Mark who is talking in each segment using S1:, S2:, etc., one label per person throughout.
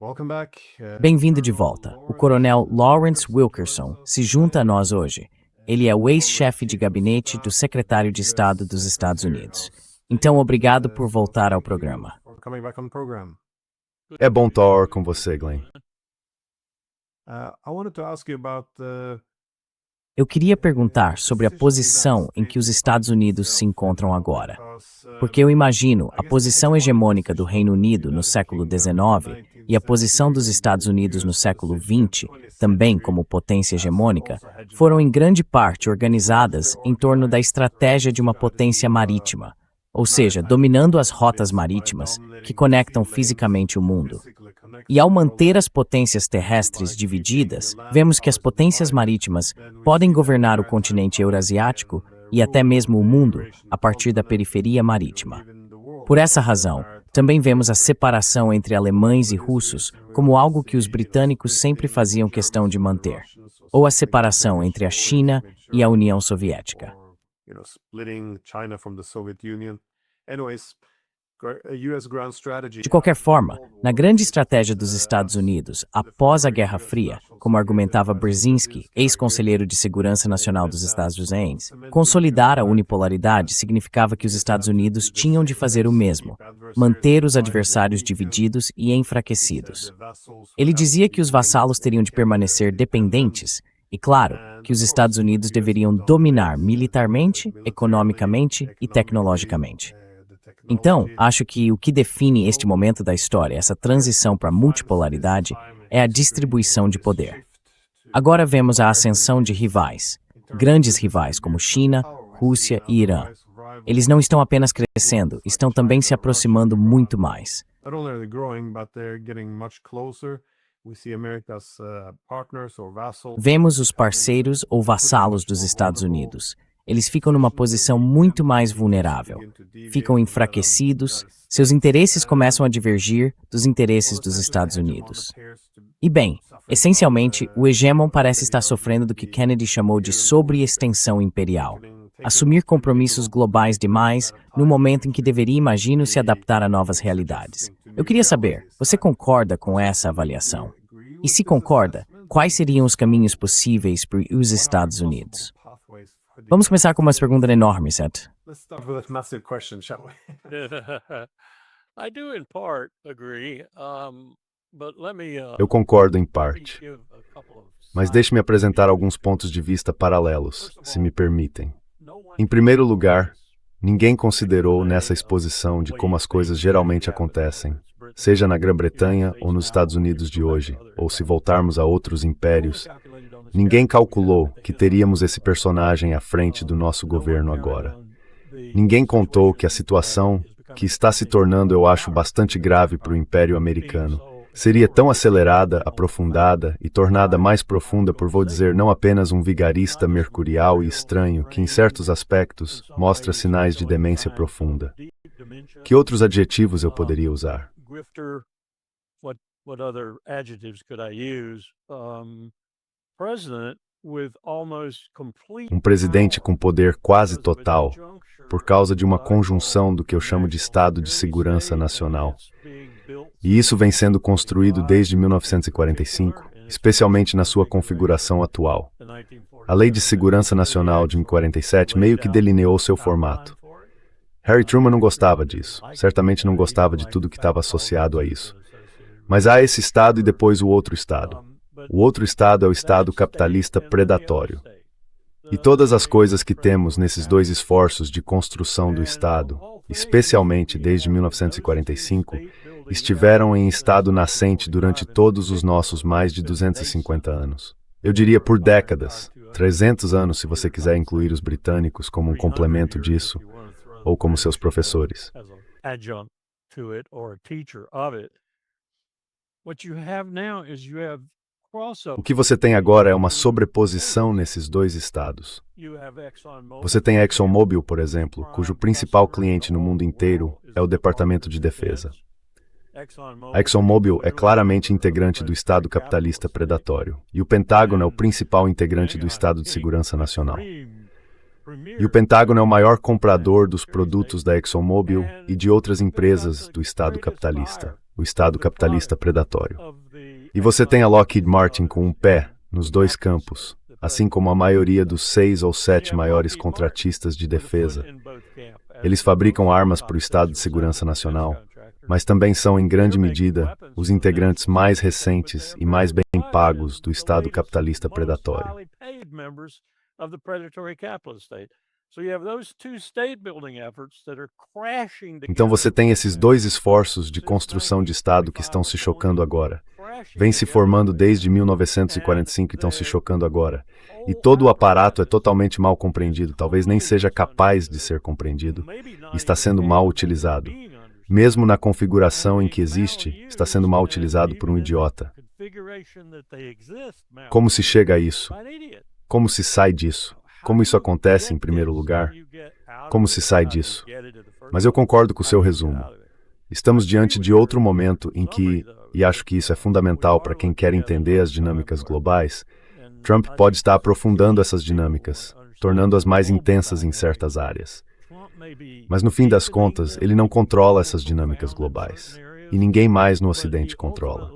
S1: Welcome back.
S2: Bem-vindo de volta. O coronel Lawrence Wilkerson se junta a nós hoje. Ele é o ex-chefe de gabinete do secretário de Estado dos Estados Unidos. Então, obrigado por voltar ao programa.
S1: Coming back on the program.
S3: É bom estar com você, Glenn.
S1: I wanted to ask you about
S2: Eu queria perguntar sobre a posição em que os Estados Unidos se encontram agora. Porque eu imagino a posição hegemônica do Reino Unido no século XIX e a posição dos Estados Unidos no século XX, também como potência hegemônica, foram em grande parte organizadas em torno da estratégia de uma potência marítima, ou seja, dominando as rotas marítimas que conectam fisicamente o mundo. E ao manter as potências terrestres divididas, vemos que as potências marítimas podem governar o continente eurasiático e até mesmo o mundo a partir da periferia marítima. Por essa razão, também vemos a separação entre alemães e russos como algo que os britânicos sempre faziam questão de manter, ou a separação entre a China e a União Soviética.
S1: splitting China from the Soviet Union. Anyways, a US grand strategy.
S2: De qualquer forma, na grande estratégia dos Estados Unidos após a Guerra Fria, como argumentava Brzezinski, ex-conselheiro de Segurança Nacional dos Estados Unidos, consolidar a unipolaridade significava que os Estados Unidos tinham de fazer o mesmo, manter os adversários divididos e enfraquecidos. Ele dizia que os vassalos teriam de permanecer dependentes e, claro, que os Estados Unidos deveriam dominar militarmente, economicamente e tecnologicamente. Então, acho que o que define este momento da história, essa transição para a multipolaridade, é a distribuição de poder. Agora vemos a ascensão de rivais, grandes rivais como China, Rússia e Irã. Eles não estão apenas crescendo, estão também se aproximando muito mais.
S1: Not only are they growing, but they're getting much closer. We see America's partners or vassals.
S2: Vemos os parceiros ou vassalos dos Estados Unidos. Eles ficam numa posição muito mais vulnerável. Ficam enfraquecidos, seus interesses começam a divergir dos interesses dos Estados Unidos. E bem, essencialmente, o hegemon parece estar sofrendo do que Kennedy chamou de sobreextensão imperial. Assumir compromissos globais demais no momento em que deveria, imagino, se adaptar a novas realidades. Eu queria saber, você concorda com essa avaliação? E se concorda, quais seriam os caminhos possíveis para os Estados Unidos? Vamos começar com uma pergunta enorme, certo?
S1: Let's start with a massive question, shall we?
S4: I do in part agree, but let me
S3: Eu concordo em parte,
S4: give a couple of
S3: mas deixe-me apresentar alguns pontos de vista paralelos, se me permitem. Em primeiro lugar, ninguém considerou nessa exposição de como as coisas geralmente acontecem, seja na Grã-Bretanha ou nos Estados Unidos de hoje, ou se voltarmos a outros impérios, ninguém calculou que teríamos esse personagem à frente do nosso governo agora. Ninguém contou que a situação, que está se tornando, eu acho, bastante grave para o Império Americano, seria tão acelerada, aprofundada e tornada mais profunda por, vou dizer, não apenas um vigarista mercurial e estranho que, em certos aspectos, mostra sinais de demência profunda. Que outros adjetivos eu poderia usar?
S4: grifter. What other adjectives could I use? President with almost complete
S3: Um presidente com poder quase total, por causa de uma conjunção do que eu chamo de Estado de Segurança Nacional. E isso vem sendo construído desde 1945, especialmente na sua configuração atual. A Lei de Segurança Nacional de 1947 meio que delineou seu formato. Harry Truman não gostava disso, certamente não gostava de tudo que estava associado a isso. Mas há esse Estado e depois o outro Estado. O outro Estado é o Estado capitalista predatório. E todas as coisas que temos nesses dois esforços de construção do Estado, especialmente desde 1945, estiveram em estado nascente durante todos os nossos mais de 250 anos. Eu diria por décadas, 300 anos se você quiser incluir os britânicos como um complemento disso, ou como seus professores.
S4: as an adjunct to it or a teacher of it. What you have now is you have crossover.
S3: O que você tem agora é uma sobreposição nesses dois estados.
S4: You have ExxonMobil.
S3: Você tem a ExxonMobil, por exemplo, cujo principal cliente no mundo inteiro é o Departamento de Defesa. A ExxonMobil é claramente integrante do Estado capitalista predatório, e o Pentágono é o principal integrante do Estado de Segurança Nacional. E o Pentágono é o maior comprador dos produtos da ExxonMobil e de outras empresas do Estado capitalista. o Estado capitalista predatório. E você tem a Lockheed Martin com um pé nos dois campos, assim como a maioria dos 6 ou 7 maiores contratistas de defesa. Eles fabricam armas para o Estado de Segurança Nacional, mas também são, em grande medida, os integrantes mais recentes e mais bem pagos do Estado capitalista predatório. Então você tem esses dois esforços de construção de Estado que estão se chocando agora. Vem se formando desde 1945 e estão se chocando agora. E todo o aparato é totalmente mal compreendido, talvez nem seja capaz de ser compreendido, e está sendo mal utilizado. Mesmo na configuração em que existe, está sendo mal utilizado por um idiota. Como se chega a isso? Como se sai disso? Como isso acontece, em primeiro lugar? Como se sai disso? Mas eu concordo com o seu resumo. Estamos diante de outro momento em que, e acho que isso é fundamental para quem quer entender as dinâmicas globais, Trump pode estar aprofundando essas dinâmicas, tornando-as mais intensas em certas áreas. Mas no fim das contas, ele não controla essas dinâmicas globais. E ninguém mais no Ocidente controla.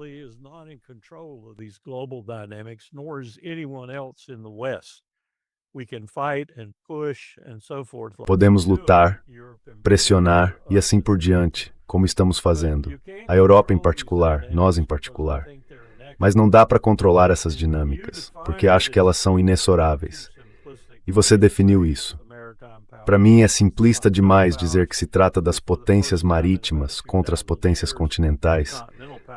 S3: Podemos lutar, pressionar e assim por diante, como estamos fazendo. A Europa em particular, nós em particular. Mas não dá para controlar essas dinâmicas, porque acho que elas são inexoráveis. E você definiu isso. Para mim é simplista demais dizer que se trata das potências marítimas contra as potências continentais,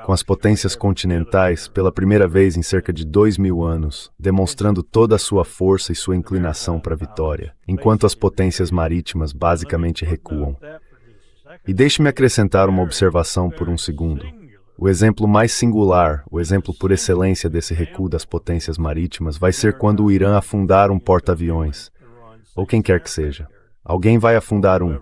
S3: com as potências continentais, pela primeira vez em cerca de 2000 anos, demonstrando toda a sua força e sua inclinação para a vitória, enquanto as potências marítimas basicamente recuam. E deixe-me acrescentar uma observação por um segundo. O exemplo mais singular, o exemplo por excelência desse recuo das potências marítimas vai ser quando o Irã afundar um porta-aviões, ou quem quer que seja. Alguém vai afundar um.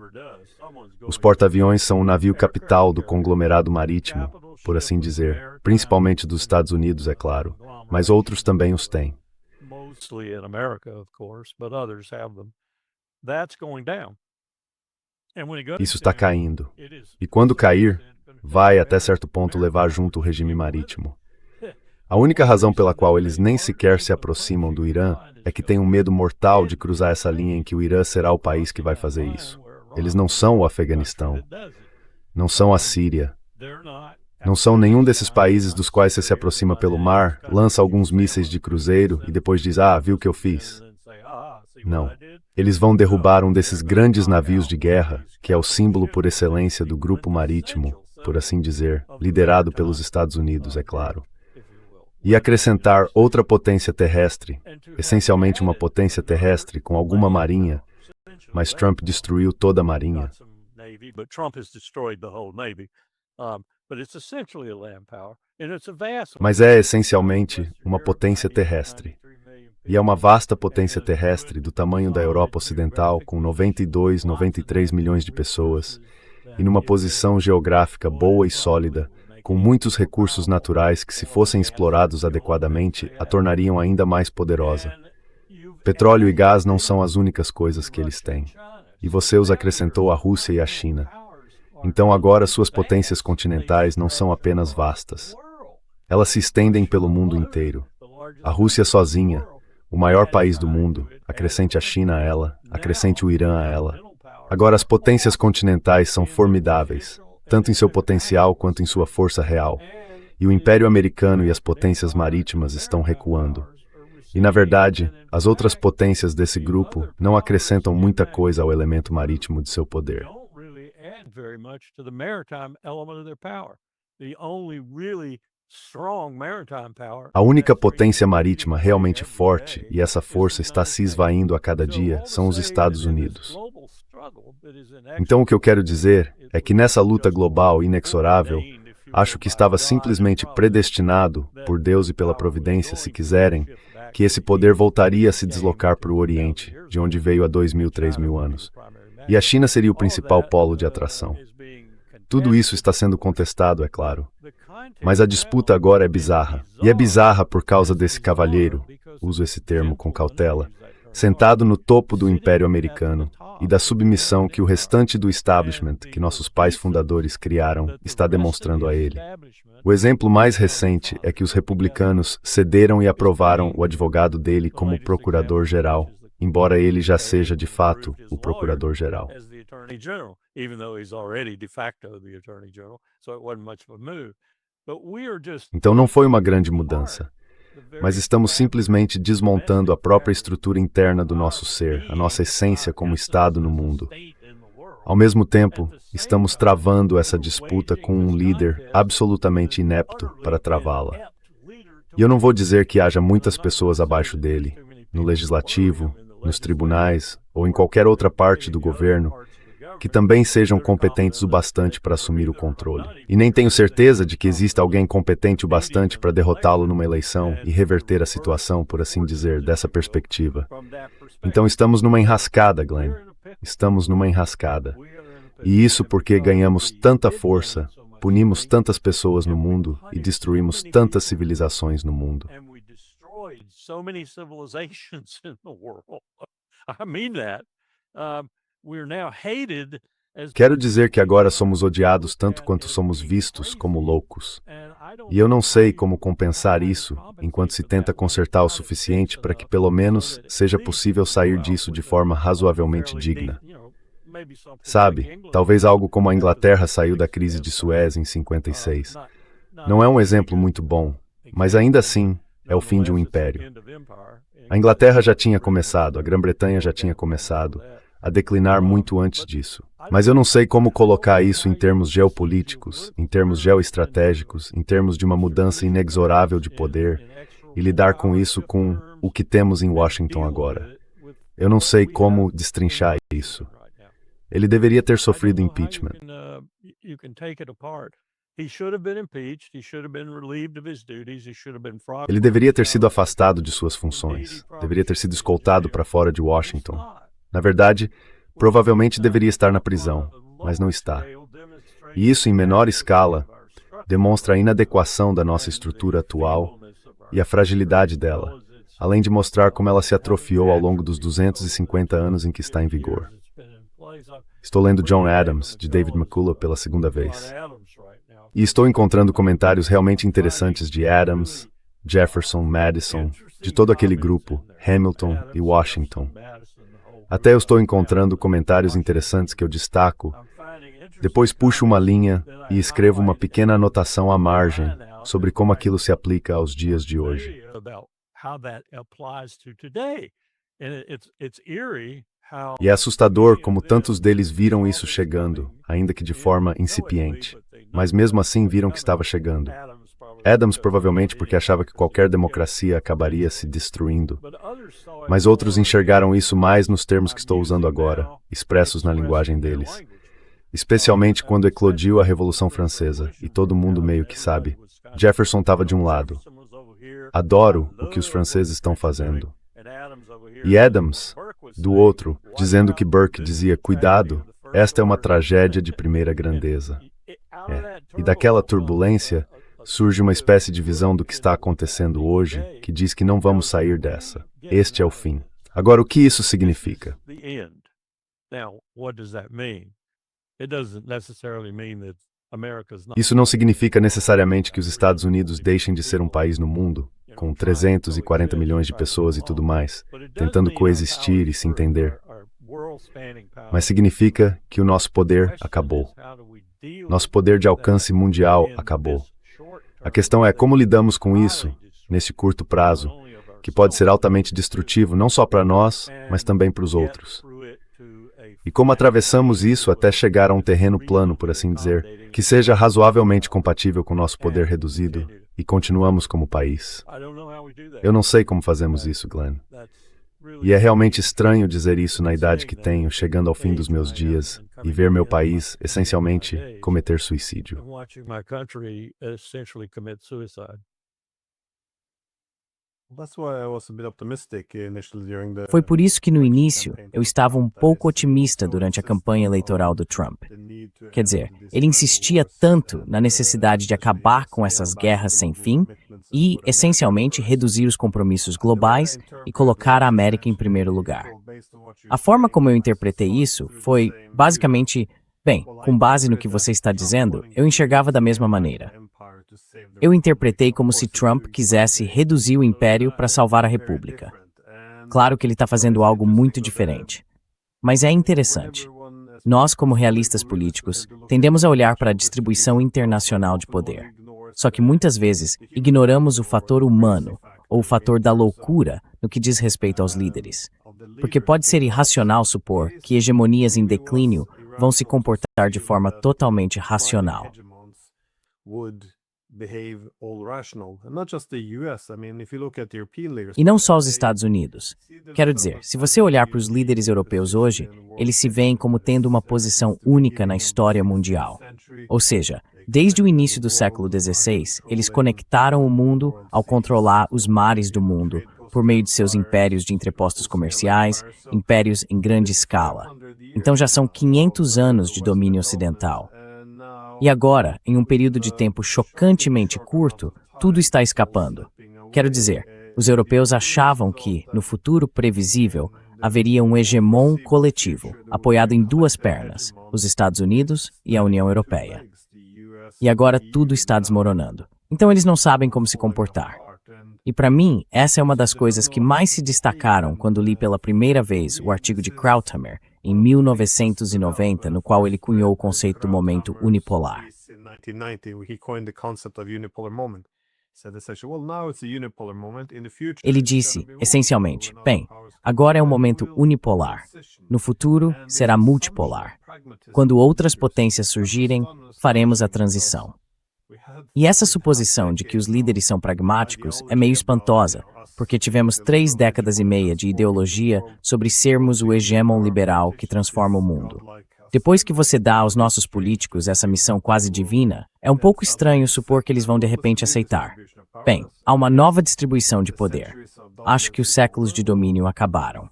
S3: Os porta-aviões são o navio capital do conglomerado marítimo, por assim dizer, principalmente dos Estados Unidos, é claro, mas outros também os têm. Isso está caindo. E quando cair, vai até certo ponto levar junto o regime marítimo. A única razão pela qual eles nem sequer se aproximam do Irã é que têm um medo mortal de cruzar essa linha em que o Irã será o país que vai fazer isso. Eles não são o Afeganistão, não são a Síria, não são nenhum desses países dos quais você se aproxima pelo mar, lança alguns mísseis de cruzeiro e depois diz, viu o que eu fiz? Não. Eles vão derrubar um desses grandes navios de guerra, que é o símbolo por excelência do grupo marítimo, por assim dizer, liderado pelos Estados Unidos, é claro. E acrescentar outra potência terrestre, essencialmente uma potência terrestre com alguma marinha, mas Trump destruiu toda a marinha. Mas é essencialmente uma potência terrestre. E é uma vasta potência terrestre do tamanho da Europa Ocidental, com 92, 93 milhões de pessoas, e numa posição geográfica boa e sólida, com muitos recursos naturais que, se fossem explorados adequadamente, a tornariam ainda mais poderosa. Petróleo e gás não são as únicas coisas que eles têm. E você os acrescentou a Rússia e a China. Então agora suas potências continentais não são apenas vastas. Elas se estendem pelo mundo inteiro. A Rússia sozinha, o maior país do mundo, acrescente a China a ela, acrescente o Irã a ela. Agora as potências continentais são formidáveis, tanto em seu potencial quanto em sua força real. E o Império Americano e as potências marítimas estão recuando. E, na verdade, as outras potências desse grupo não acrescentam muita coisa ao elemento marítimo de seu poder. A única potência marítima realmente forte, e essa força está se esvaindo a cada dia, são os Estados Unidos. Então o que eu quero dizer é que nessa luta global inexorável, acho que estava simplesmente predestinado, por Deus e pela providência, se quiserem, que esse poder voltaria a se deslocar para o Oriente, de onde veio há 2.000, 3.000 anos. E a China seria o principal polo de atração. Tudo isso está sendo contestado, é claro. Mas a disputa agora é bizarra. E é bizarra por causa desse cavalheiro, uso esse termo com cautela, sentado no topo do Império Americano, e da submissão que o restante do establishment que nossos pais fundadores criaram está demonstrando a ele. O exemplo mais recente é que os republicanos cederam e aprovaram o advogado dele como procurador-geral, embora ele já seja de fato o procurador-geral. Então não foi uma grande mudança, mas estamos simplesmente desmontando a própria estrutura interna do nosso ser, a nossa essência como Estado no mundo. Ao mesmo tempo, estamos travando essa disputa com um líder absolutamente inepto para travá-la. E eu não vou dizer que haja muitas pessoas abaixo dele, no legislativo, nos tribunais ou em qualquer outra parte do governo, que também sejam competentes o bastante para assumir o controle. E nem tenho certeza de que exista alguém competente o bastante para derrotá-lo numa eleição e reverter a situação, por assim dizer, dessa perspectiva. Então estamos numa enrascada, Glenn. Estamos numa enrascada. E isso porque ganhamos tanta força, punimos tantas pessoas no mundo e destruímos tantas civilizações no mundo. Quero dizer que agora somos odiados tanto quanto somos vistos como loucos. E eu não sei como compensar isso enquanto se tenta consertar o suficiente para que pelo menos seja possível sair disso de forma razoavelmente digna. Sabe, talvez algo como a Inglaterra saiu da crise de Suez em 56. Não é um exemplo muito bom, mas ainda assim é o fim de um império. A Inglaterra já tinha começado, a Grã-Bretanha já tinha começado a declinar muito antes disso. Mas eu não sei como colocar isso em termos geopolíticos, em termos geoestratégicos, em termos de uma mudança inexorável de poder e lidar com isso com o que temos em Washington agora. Eu não sei como destrinchar isso. Ele deveria ter sofrido impeachment. Ele deveria ter sido afastado de suas funções. Deveria ter sido escoltado para fora de Washington. Na verdade, provavelmente deveria estar na prisão, mas não está. E isso, em menor escala, demonstra a inadequação da nossa estrutura atual e a fragilidade dela, além de mostrar como ela se atrofiou ao longo dos 250 anos em que está em vigor. Estou lendo John Adams, de David McCullough, pela segunda vez. E estou encontrando comentários realmente interessantes de Adams, Jefferson, Madison, de todo aquele grupo, Hamilton e Washington. Até eu estou encontrando comentários interessantes que eu destaco. Depois puxo uma linha e escrevo uma pequena anotação à margem sobre como aquilo se aplica aos dias de hoje. E é assustador como tantos deles viram isso chegando, ainda que de forma incipiente. Mas mesmo assim viram que estava chegando. Adams provavelmente porque achava que qualquer democracia acabaria se destruindo. Mas outros enxergaram isso mais nos termos que estou usando agora, expressos na linguagem deles. Especialmente quando eclodiu a Revolução Francesa, e todo mundo meio que sabe. Jefferson estava de um lado. Adoro o que os franceses estão fazendo. E Adams, do outro, dizendo que Burke dizia, cuidado, esta é uma tragédia de primeira grandeza. E daquela turbulência, surge uma espécie de visão do que está acontecendo hoje, que diz que não vamos sair dessa. Este é o fim. Agora, o que isso significa? Isso não significa necessariamente que os Estados Unidos deixem de ser um país no mundo, com 340 milhões de pessoas e tudo mais, tentando coexistir e se entender. Mas significa que o nosso poder acabou. Nosso poder de alcance mundial acabou. A questão é como lidamos com isso, nesse curto prazo, que pode ser altamente destrutivo não só para nós, mas também para os outros. E como atravessamos isso até chegar a um terreno plano, por assim dizer, que seja razoavelmente compatível com o nosso poder reduzido e continuamos como país. Eu não sei como fazemos isso, Glenn. E é realmente estranho dizer isso na idade que tenho, chegando ao fim dos meus dias, e ver meu país, essencialmente, cometer suicídio.
S2: Foi por isso que no início eu estava um pouco otimista durante a campanha eleitoral do Trump. Quer dizer, ele insistia tanto na necessidade de acabar com essas guerras sem fim e, essencialmente, reduzir os compromissos globais e colocar a América em primeiro lugar. A forma como eu interpretei isso foi, basicamente, bem, com base no que você está dizendo, eu enxergava da mesma maneira. Eu interpretei como se Trump quisesse reduzir o império para salvar a república. Claro que ele está fazendo algo muito diferente. Mas é interessante. Nós, como realistas políticos, tendemos a olhar para a distribuição internacional de poder. Só que muitas vezes ignoramos o fator humano, ou o fator da loucura, no que diz respeito aos líderes. Porque pode ser irracional supor que hegemonias em declínio vão se comportar de forma totalmente racional. E não só os Estados Unidos. Quero dizer, se você olhar para os líderes europeus hoje, eles se veem como tendo uma posição única na história mundial. Ou seja, desde o início do século XVI, eles conectaram o mundo ao controlar os mares do mundo por meio de seus impérios de entrepostos comerciais, impérios em grande escala. Então já são 500 anos de domínio ocidental. E agora, em um período de tempo chocantemente curto, tudo está escapando. Quero dizer, os europeus achavam que, no futuro previsível, haveria um hegemon coletivo, apoiado em duas pernas, os Estados Unidos e a União Europeia. E agora tudo está desmoronando. Então eles não sabem como se comportar. E para mim, essa é uma das coisas que mais se destacaram quando li pela primeira vez o artigo de Krauthammer, em 1990, no qual ele cunhou o conceito do momento unipolar. Ele disse, essencialmente, bem, agora é um momento unipolar. No futuro, será multipolar. Quando outras potências surgirem, faremos a transição. E essa suposição de que os líderes são pragmáticos é meio espantosa, porque tivemos 3 décadas e meia de ideologia sobre sermos o hegemon liberal que transforma o mundo. Depois que você dá aos nossos políticos essa missão quase divina, é um pouco estranho supor que eles vão de repente aceitar. Bem, há uma nova distribuição de poder. Acho que os séculos de domínio acabaram.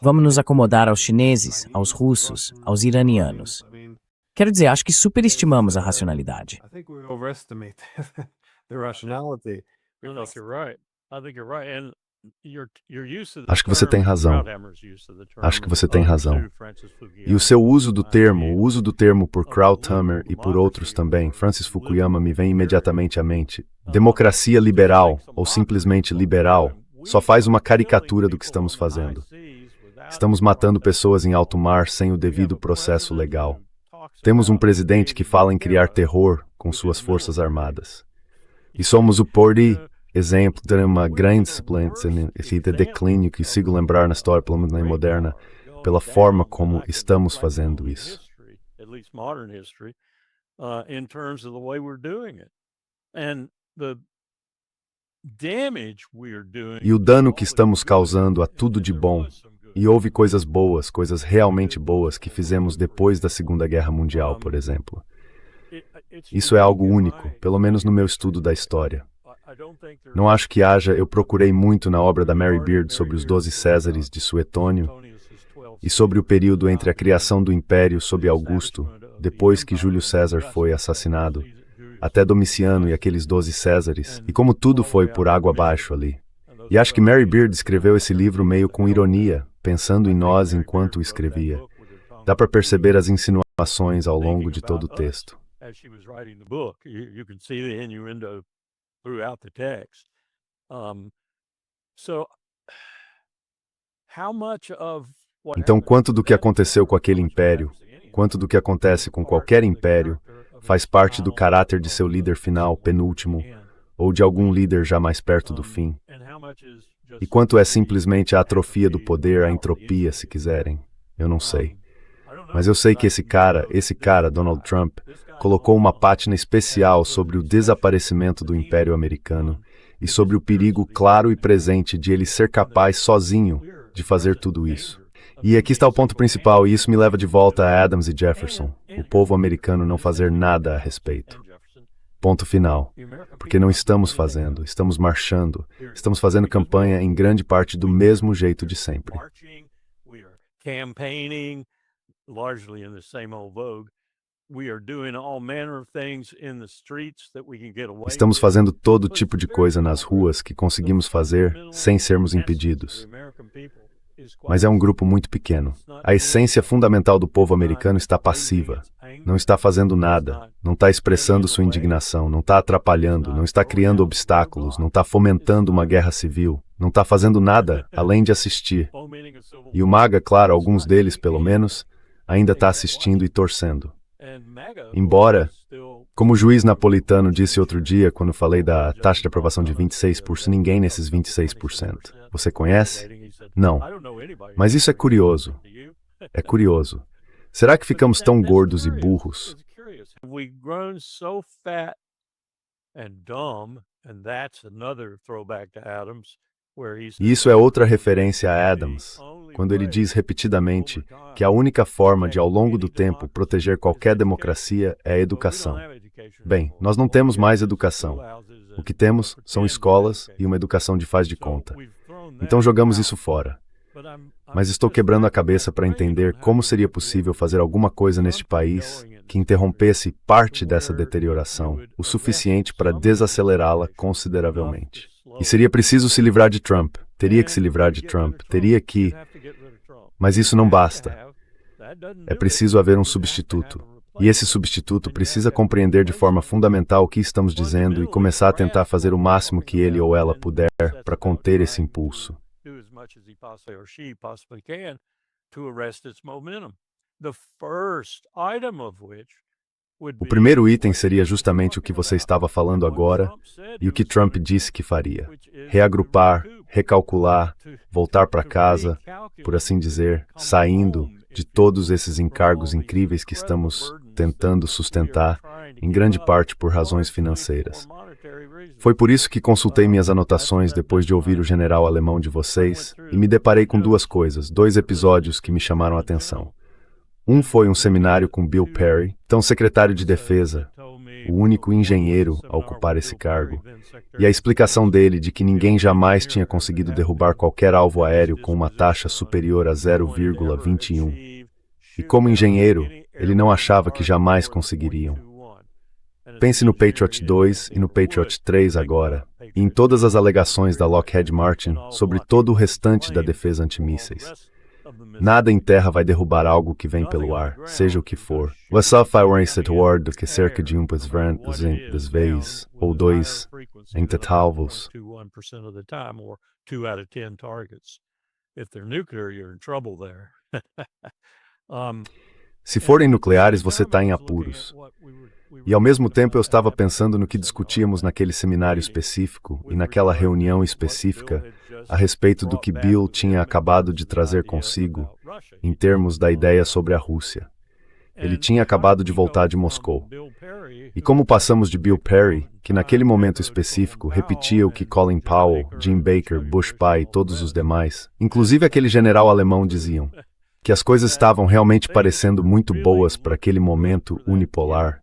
S2: Vamos nos acomodar aos chineses, aos russos, aos iranianos. Quero dizer, acho que superestimamos a racionalidade.
S3: Acho que você tem razão. Acho que você tem razão. E o seu uso do termo por Krauthammer e por outros também, Francis Fukuyama, me vem imediatamente à mente. Democracia liberal, ou simplesmente liberal, só faz uma caricatura do que estamos fazendo. Estamos matando pessoas em alto mar sem o devido processo legal. Temos um presidente que fala em criar terror com suas forças armadas. E somos o exemplo de uma grande disciplina de declínio que sigo lembrar na história, pelo menos na moderna, pela forma como estamos fazendo isso. E o dano que estamos causando a tudo de bom. E houve coisas boas, coisas realmente boas que fizemos depois da Segunda Guerra Mundial, por exemplo. Isso é algo único, pelo menos no meu estudo da história. Não acho que haja, eu procurei muito na obra da Mary Beard sobre os 12 Césares de Suetônio e sobre o período entre a criação do Império sob Augusto, depois que Júlio César foi assassinado, até Domiciano e aqueles 12 Césares, e como tudo foi por água abaixo ali. E acho que Mary Beard escreveu esse livro meio com ironia, pensando em nós enquanto o escrevia. Dá para perceber as insinuações ao longo de todo o texto. Então, quanto do que aconteceu com aquele império, quanto do que acontece com qualquer império, faz parte do caráter de seu líder final, penúltimo, ou de algum líder já mais perto do fim? E quanto é simplesmente a atrofia do poder, a entropia, se quiserem? Eu não sei. Mas eu sei que esse cara, Donald Trump, colocou uma pátina especial sobre o desaparecimento do Império Americano e sobre o perigo claro e presente de ele ser capaz sozinho de fazer tudo isso. E aqui está o ponto principal, e isso me leva de volta a Adams e Jefferson, o povo americano não fazer nada a respeito. Ponto final. Porque não estamos fazendo, estamos marchando, estamos fazendo campanha em grande parte do mesmo jeito de sempre. Estamos fazendo todo tipo de coisa nas ruas que conseguimos fazer sem sermos impedidos. mas é um grupo muito pequeno. A essência fundamental do povo americano está passiva. Não está fazendo nada, não está expressando sua indignação, não está atrapalhando, não está criando obstáculos, não está fomentando uma guerra civil, não está fazendo nada além de assistir. E o MAGA, claro, alguns deles pelo menos, ainda está assistindo e torcendo. Embora, como o juiz napolitano disse outro dia quando falei da taxa de aprovação de 26%, ninguém nesses 26%. Você conhece? Não. Mas isso é curioso. É curioso. Será que ficamos tão gordos e burros? E isso é outra referência a Adams, quando ele diz repetidamente que a única forma de, ao longo do tempo, proteger qualquer democracia é a educação. Bem, nós não temos mais educação. O que temos são escolas e uma educação de faz de conta. Então jogamos isso fora. Mas estou quebrando a cabeça para entender como seria possível fazer alguma coisa neste país que interrompesse parte dessa deterioração, o suficiente para desacelerá-la consideravelmente. E seria preciso se livrar de Trump. Teria que se livrar de Trump. Teria que... Mas isso não basta. É preciso haver um substituto. E esse substituto precisa compreender de forma fundamental o que estamos dizendo e começar a tentar fazer o máximo que ele ou ela puder para conter esse impulso. O primeiro item seria justamente o que você estava falando agora e o que Trump disse que faria. Reagrupar, recalcular, voltar para casa, por assim dizer, saindo de todos esses encargos incríveis que estamos tentando sustentar, em grande parte por razões financeiras. Foi por isso que consultei minhas anotações depois de ouvir o general alemão de vocês e me deparei com duas coisas, dois episódios que me chamaram a atenção. Um foi um seminário com Bill Perry, então secretário de Defesa, o único engenheiro a ocupar esse cargo, e a explicação dele de que ninguém jamais tinha conseguido derrubar qualquer alvo aéreo com uma taxa superior a 0,21. E como engenheiro, ele não achava que jamais conseguiriam. Pense no Patriot 2 e no Patriot 3 agora, e em todas as alegações da Lockheed Martin sobre todo o restante da defesa antimísseis. Nada em terra vai derrubar algo que vem pelo ar, seja o que for. O Wasserfeuerungswort do que cerca de 1% das vezes, ou 2, em totalvos. Se forem nucleares, você está em apuros. E ao mesmo tempo eu estava pensando no que discutíamos naquele seminário específico e naquela reunião específica a respeito do que Bill tinha acabado de trazer consigo, em termos da ideia sobre a Rússia. Ele tinha acabado de voltar de Moscou. E como passamos de Bill Perry, que naquele momento específico repetia o que Colin Powell, Jim Baker, Bush pai e todos os demais, inclusive aquele general alemão, diziam, que as coisas estavam realmente parecendo muito boas para aquele momento unipolar,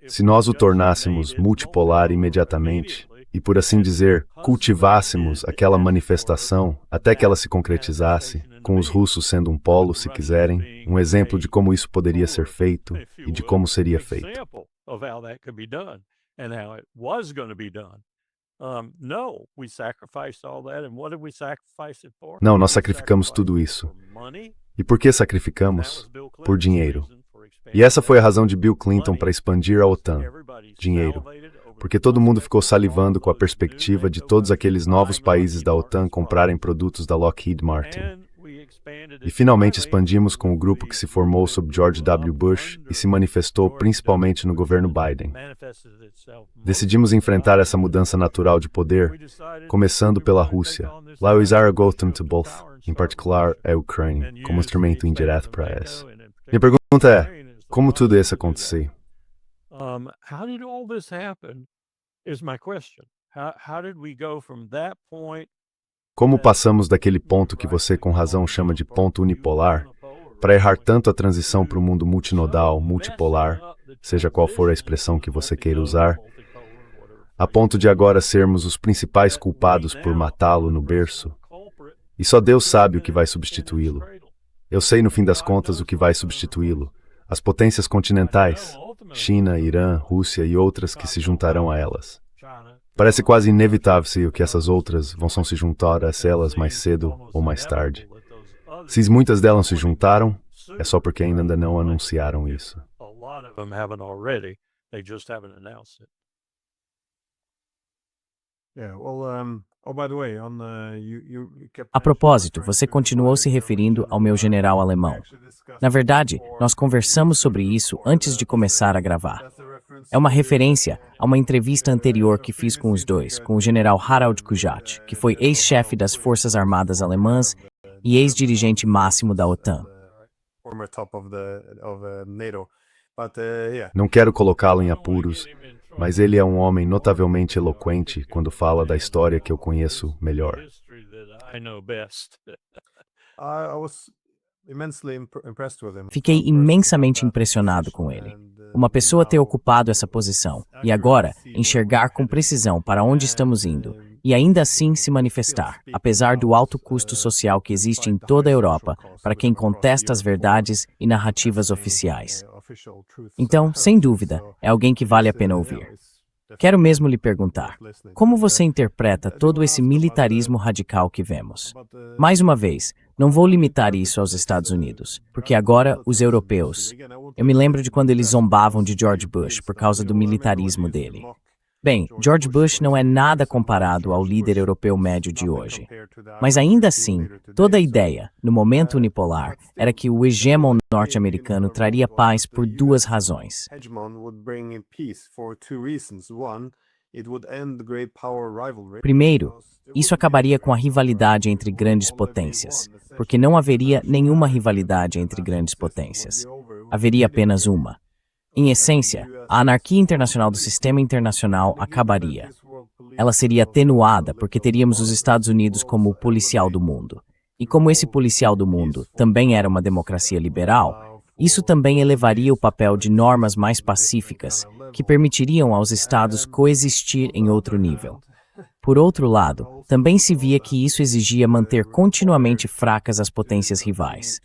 S3: se nós o tornássemos multipolar imediatamente e, por assim dizer, cultivássemos aquela manifestação até que ela se concretizasse, com os russos sendo um polo, se quiserem, um exemplo de como isso poderia ser feito e de como seria feito. Não, nós sacrificamos tudo isso. E por que sacrificamos? Por dinheiro. E essa foi a razão de Bill Clinton para expandir a OTAN. Dinheiro. Porque todo mundo ficou salivando com a perspectiva de todos aqueles novos países da OTAN comprarem produtos da Lockheed Martin. E finalmente expandimos com o grupo que se formou sob George W. Bush e se manifestou principalmente no governo Biden. Decidimos enfrentar essa mudança natural de poder, começando pela Rússia. Lá o Isaiah Gotham to both, em particular a Ucrânia, como instrumento indireto para isso. Minha pergunta é, como tudo isso aconteceu?
S4: How did all this happen is my question. How did we go from that point
S3: Como passamos daquele ponto que você com razão chama de ponto unipolar, para errar tanto a transição para o mundo multinodal, multipolar, seja qual for a expressão que você queira usar, a ponto de agora sermos os principais culpados por matá-lo no berço? E só Deus sabe o que vai substituí-lo. Eu sei no fim das contas o que vai substituí-lo. As potências continentais, China, Irã, Rússia e outras que se juntarão a elas. Parece quase inevitável que essas outras vão se juntar a elas mais cedo ou mais tarde. Se muitas delas se juntaram, é só porque ainda não anunciaram isso.
S4: A lot of them haven't already. They just haven't announced it.
S1: Yeah, well, oh, by the way, you kept
S2: A propósito, você continuou se referindo ao meu general alemão. Na verdade, nós conversamos sobre isso antes de começar a gravar. É uma referência a uma entrevista anterior que fiz com os dois, com o general Harald Kujat, que foi ex-chefe das Forças Armadas Alemãs e ex-dirigente máximo da OTAN.
S1: former top of NATO. But yeah.
S3: Não quero colocá-lo em apuros, mas ele é um homem notavelmente eloquente quando fala da história que eu conheço melhor.
S1: I was immensely impressed with him.
S2: Fiquei imensamente impressionado com ele. Uma pessoa ter ocupado essa posição e agora enxergar com precisão para onde estamos indo e ainda assim se manifestar, apesar do alto custo social que existe em toda a Europa para quem contesta as verdades e narrativas oficiais. Então, sem dúvida, é alguém que vale a pena ouvir. Quero mesmo lhe perguntar, como você interpreta todo esse militarismo radical que vemos? Mais uma vez, não vou limitar isso aos Estados Unidos, porque agora os europeus. Eu me lembro de quando eles zombavam de George Bush por causa do militarismo dele. Bem, George Bush não é nada comparado ao líder europeu médio de hoje. Mas ainda assim, toda a ideia, no momento unipolar, era que o hegemon norte-americano traria paz por duas razões. Primeiro, isso acabaria com a rivalidade entre grandes potências, porque não haveria nenhuma rivalidade entre grandes potências. Haveria apenas uma. Em essência, a anarquia internacional do sistema internacional acabaria. Ela seria atenuada porque teríamos os Estados Unidos como o policial do mundo. E como esse policial do mundo também era uma democracia liberal, isso também elevaria o papel de normas mais pacíficas, que permitiriam aos Estados coexistir em outro nível. Por outro lado, também se via que isso exigia manter continuamente fracas as potências rivais.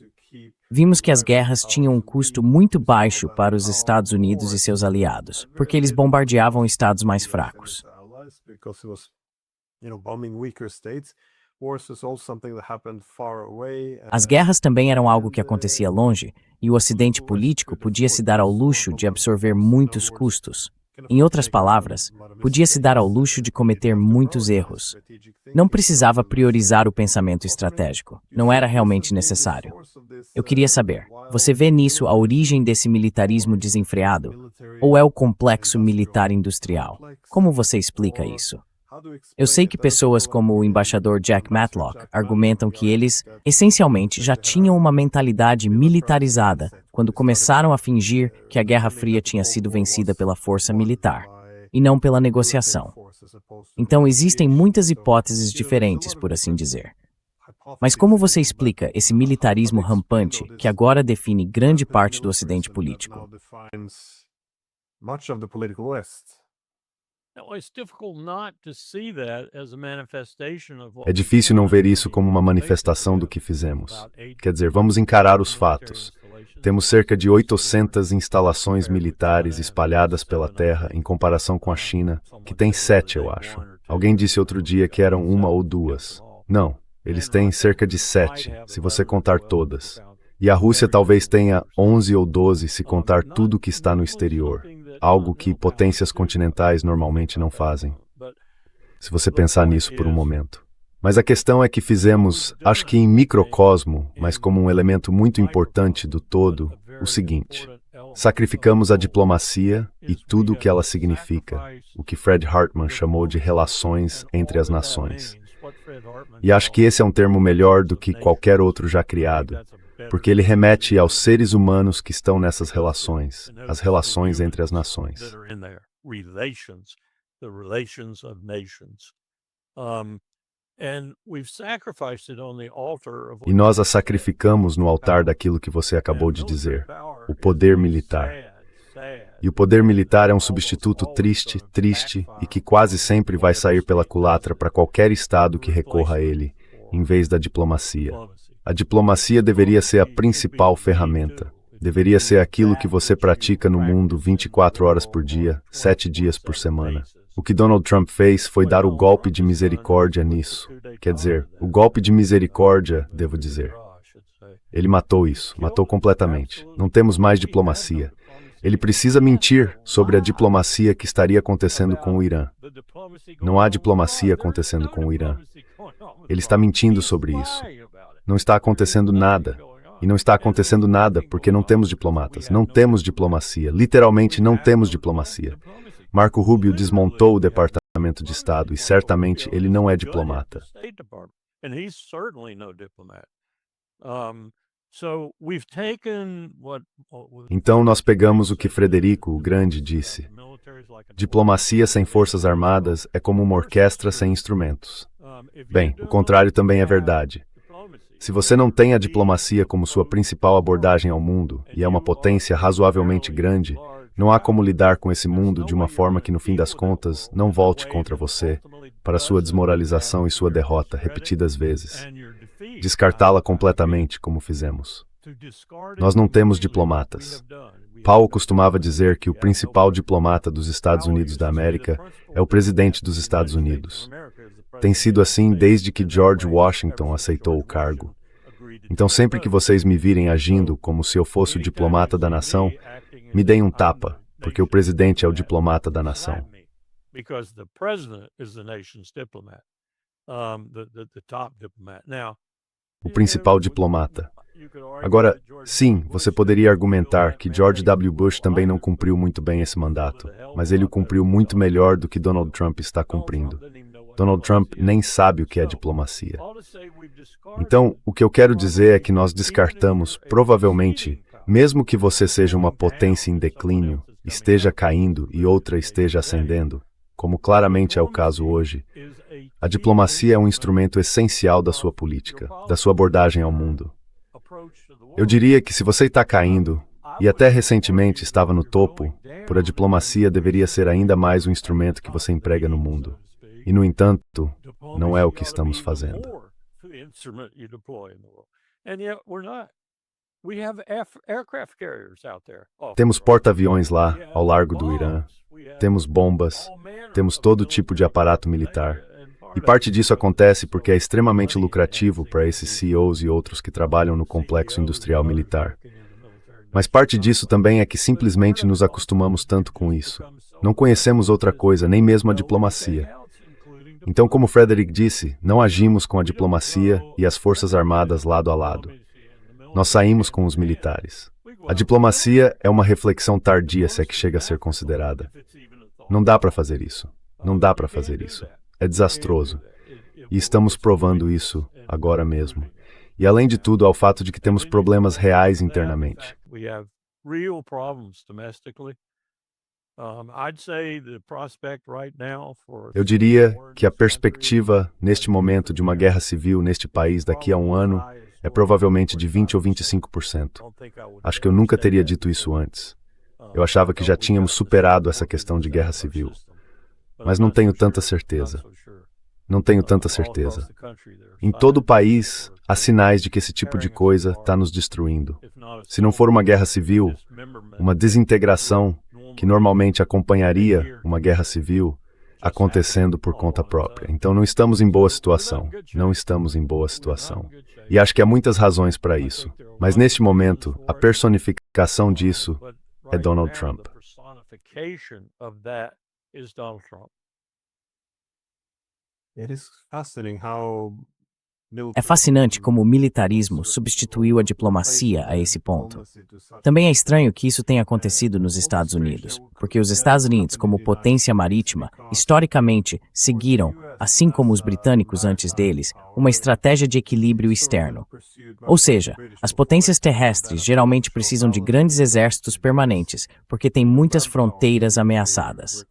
S2: Vimos que as guerras tinham um custo muito baixo para os Estados Unidos e seus aliados, porque eles bombardeavam estados mais fracos. As guerras também eram algo que acontecia longe, e o Ocidente político podia se dar ao luxo de absorver muitos custos. Em outras palavras, podia se dar ao luxo de cometer muitos erros. Não precisava priorizar o pensamento estratégico. Não era realmente necessário. Eu queria saber, você vê nisso a origem desse militarismo desenfreado? Ou é o complexo militar industrial? Como você explica isso? Eu sei que pessoas como o embaixador Jack Matlock argumentam que eles, essencialmente, já tinham uma mentalidade militarizada quando começaram a fingir que a Guerra Fria tinha sido vencida pela força militar, e não pela negociação. Então existem muitas hipóteses diferentes, por assim dizer. Mas como você explica esse militarismo rampante que agora define grande parte do Ocidente político?
S3: É difícil não ver isso como uma manifestação do que fizemos. Quer dizer, vamos encarar os fatos. Temos cerca de 800 instalações militares espalhadas pela terra em comparação com a China, que tem 7, eu acho. Alguém disse outro dia que eram 1 ou 2. Não, eles têm cerca de 7, se você contar todas. E a Rússia talvez tenha 11 ou 12 se contar tudo que está no exterior. Algo que potências continentais normalmente não fazem. Se você pensar nisso por um momento. Mas a questão é que fizemos, acho que em microcosmo, mas como um elemento muito importante do todo, o seguinte. Sacrificamos a diplomacia e tudo o que ela significa, o que Fred Hartman chamou de relações entre as nações. E acho que esse é um termo melhor do que qualquer outro já criado, porque ele remete aos seres humanos que estão nessas relações, as relações entre as nações. E nós a sacrificamos no altar daquilo que você acabou de dizer, o poder militar. E o poder militar é um substituto triste, e que quase sempre vai sair pela culatra para qualquer estado que recorra a ele, em vez da diplomacia. A diplomacia deveria ser a principal ferramenta. Deveria ser aquilo que você pratica no mundo 24 horas por dia, 7 dias por semana. O que Donald Trump fez foi dar o golpe de misericórdia nisso. Quer dizer, o golpe de misericórdia, devo dizer. Ele matou isso, matou completamente. Não temos mais diplomacia. Ele precisa mentir sobre a diplomacia que estaria acontecendo com o Irã. Não há diplomacia acontecendo com o Irã. Ele está mentindo sobre isso. Não está acontecendo nada. E não está acontecendo nada porque não temos diplomatas. Não temos diplomacia. Literalmente não temos diplomacia. Marco Rubio desmontou o Departamento de Estado e certamente ele não é diplomata. Então nós pegamos o que Frederico o Grande disse. Diplomacia sem forças armadas é como uma orquestra sem instrumentos. Bem, o contrário também é verdade. Se você não tem a diplomacia como sua principal abordagem ao mundo, e é uma potência razoavelmente grande, não há como lidar com esse mundo de uma forma que, no fim das contas, não volte contra você, para sua desmoralização e sua derrota repetidas vezes. Descartá-la completamente, como fizemos. Nós não temos diplomatas. Paulo costumava dizer que o principal diplomata dos Estados Unidos da América é o presidente dos Estados Unidos. Tem sido assim desde que George Washington aceitou o cargo. Então, sempre que vocês me virem agindo como se eu fosse o diplomata da nação, me deem um tapa, porque o presidente é o diplomata da nação. O principal diplomata. Agora, sim, você poderia argumentar que George W. Bush também não cumpriu muito bem esse mandato, mas ele o cumpriu muito melhor do que Donald Trump está cumprindo. Donald Trump nem sabe o que é diplomacia. Então, o que eu quero dizer é que nós descartamos, provavelmente, mesmo que você seja uma potência em declínio, esteja caindo e outra esteja ascendendo, como claramente é o caso hoje, a diplomacia é um instrumento essencial da sua política, da sua abordagem ao mundo. Eu diria que se você está caindo, e até recentemente estava no topo, por a diplomacia deveria ser ainda mais um instrumento que você emprega no mundo. E, no entanto, não é o que estamos fazendo. Temos porta-aviões lá, ao largo do Irã. Temos bombas. Temos todo tipo de aparato militar. E parte disso acontece porque é extremamente lucrativo para esses CEOs e outros que trabalham no complexo industrial militar. Mas parte disso também é que simplesmente nos acostumamos tanto com isso. Não conhecemos outra coisa, nem mesmo a diplomacia. Então, como Frederick disse, não agimos com a diplomacia e as forças armadas lado a lado. Nós saímos com os militares. A diplomacia é uma reflexão tardia, se é que chega a ser considerada. Não dá para fazer isso. Não dá para fazer isso. É desastroso. E estamos provando isso agora mesmo. E além de tudo, ao fato de que temos problemas reais internamente. Eu diria que a perspectiva, neste momento, de uma guerra civil neste país daqui a um ano é provavelmente de 20 ou 25%. Acho que eu nunca teria dito isso antes. Eu achava que já tínhamos superado essa questão de guerra civil. Mas não tenho tanta certeza. Não tenho tanta certeza. Em todo o país, há sinais de que esse tipo de coisa está nos destruindo. Se não for uma guerra civil, uma desintegração que normalmente acompanharia uma guerra civil acontecendo por conta própria. Então não estamos em boa situação. Não estamos em boa situação. E acho que há muitas razões para isso. Mas neste momento, a personificação disso é Donald Trump.
S2: É fascinante como o militarismo substituiu a diplomacia a esse ponto. Também é estranho que isso tenha acontecido nos Estados Unidos, porque os Estados Unidos, como potência marítima, historicamente seguiram, assim como os britânicos antes deles, uma estratégia de equilíbrio externo. Ou seja, as potências terrestres geralmente precisam de grandes exércitos permanentes, porque têm muitas fronteiras ameaçadas.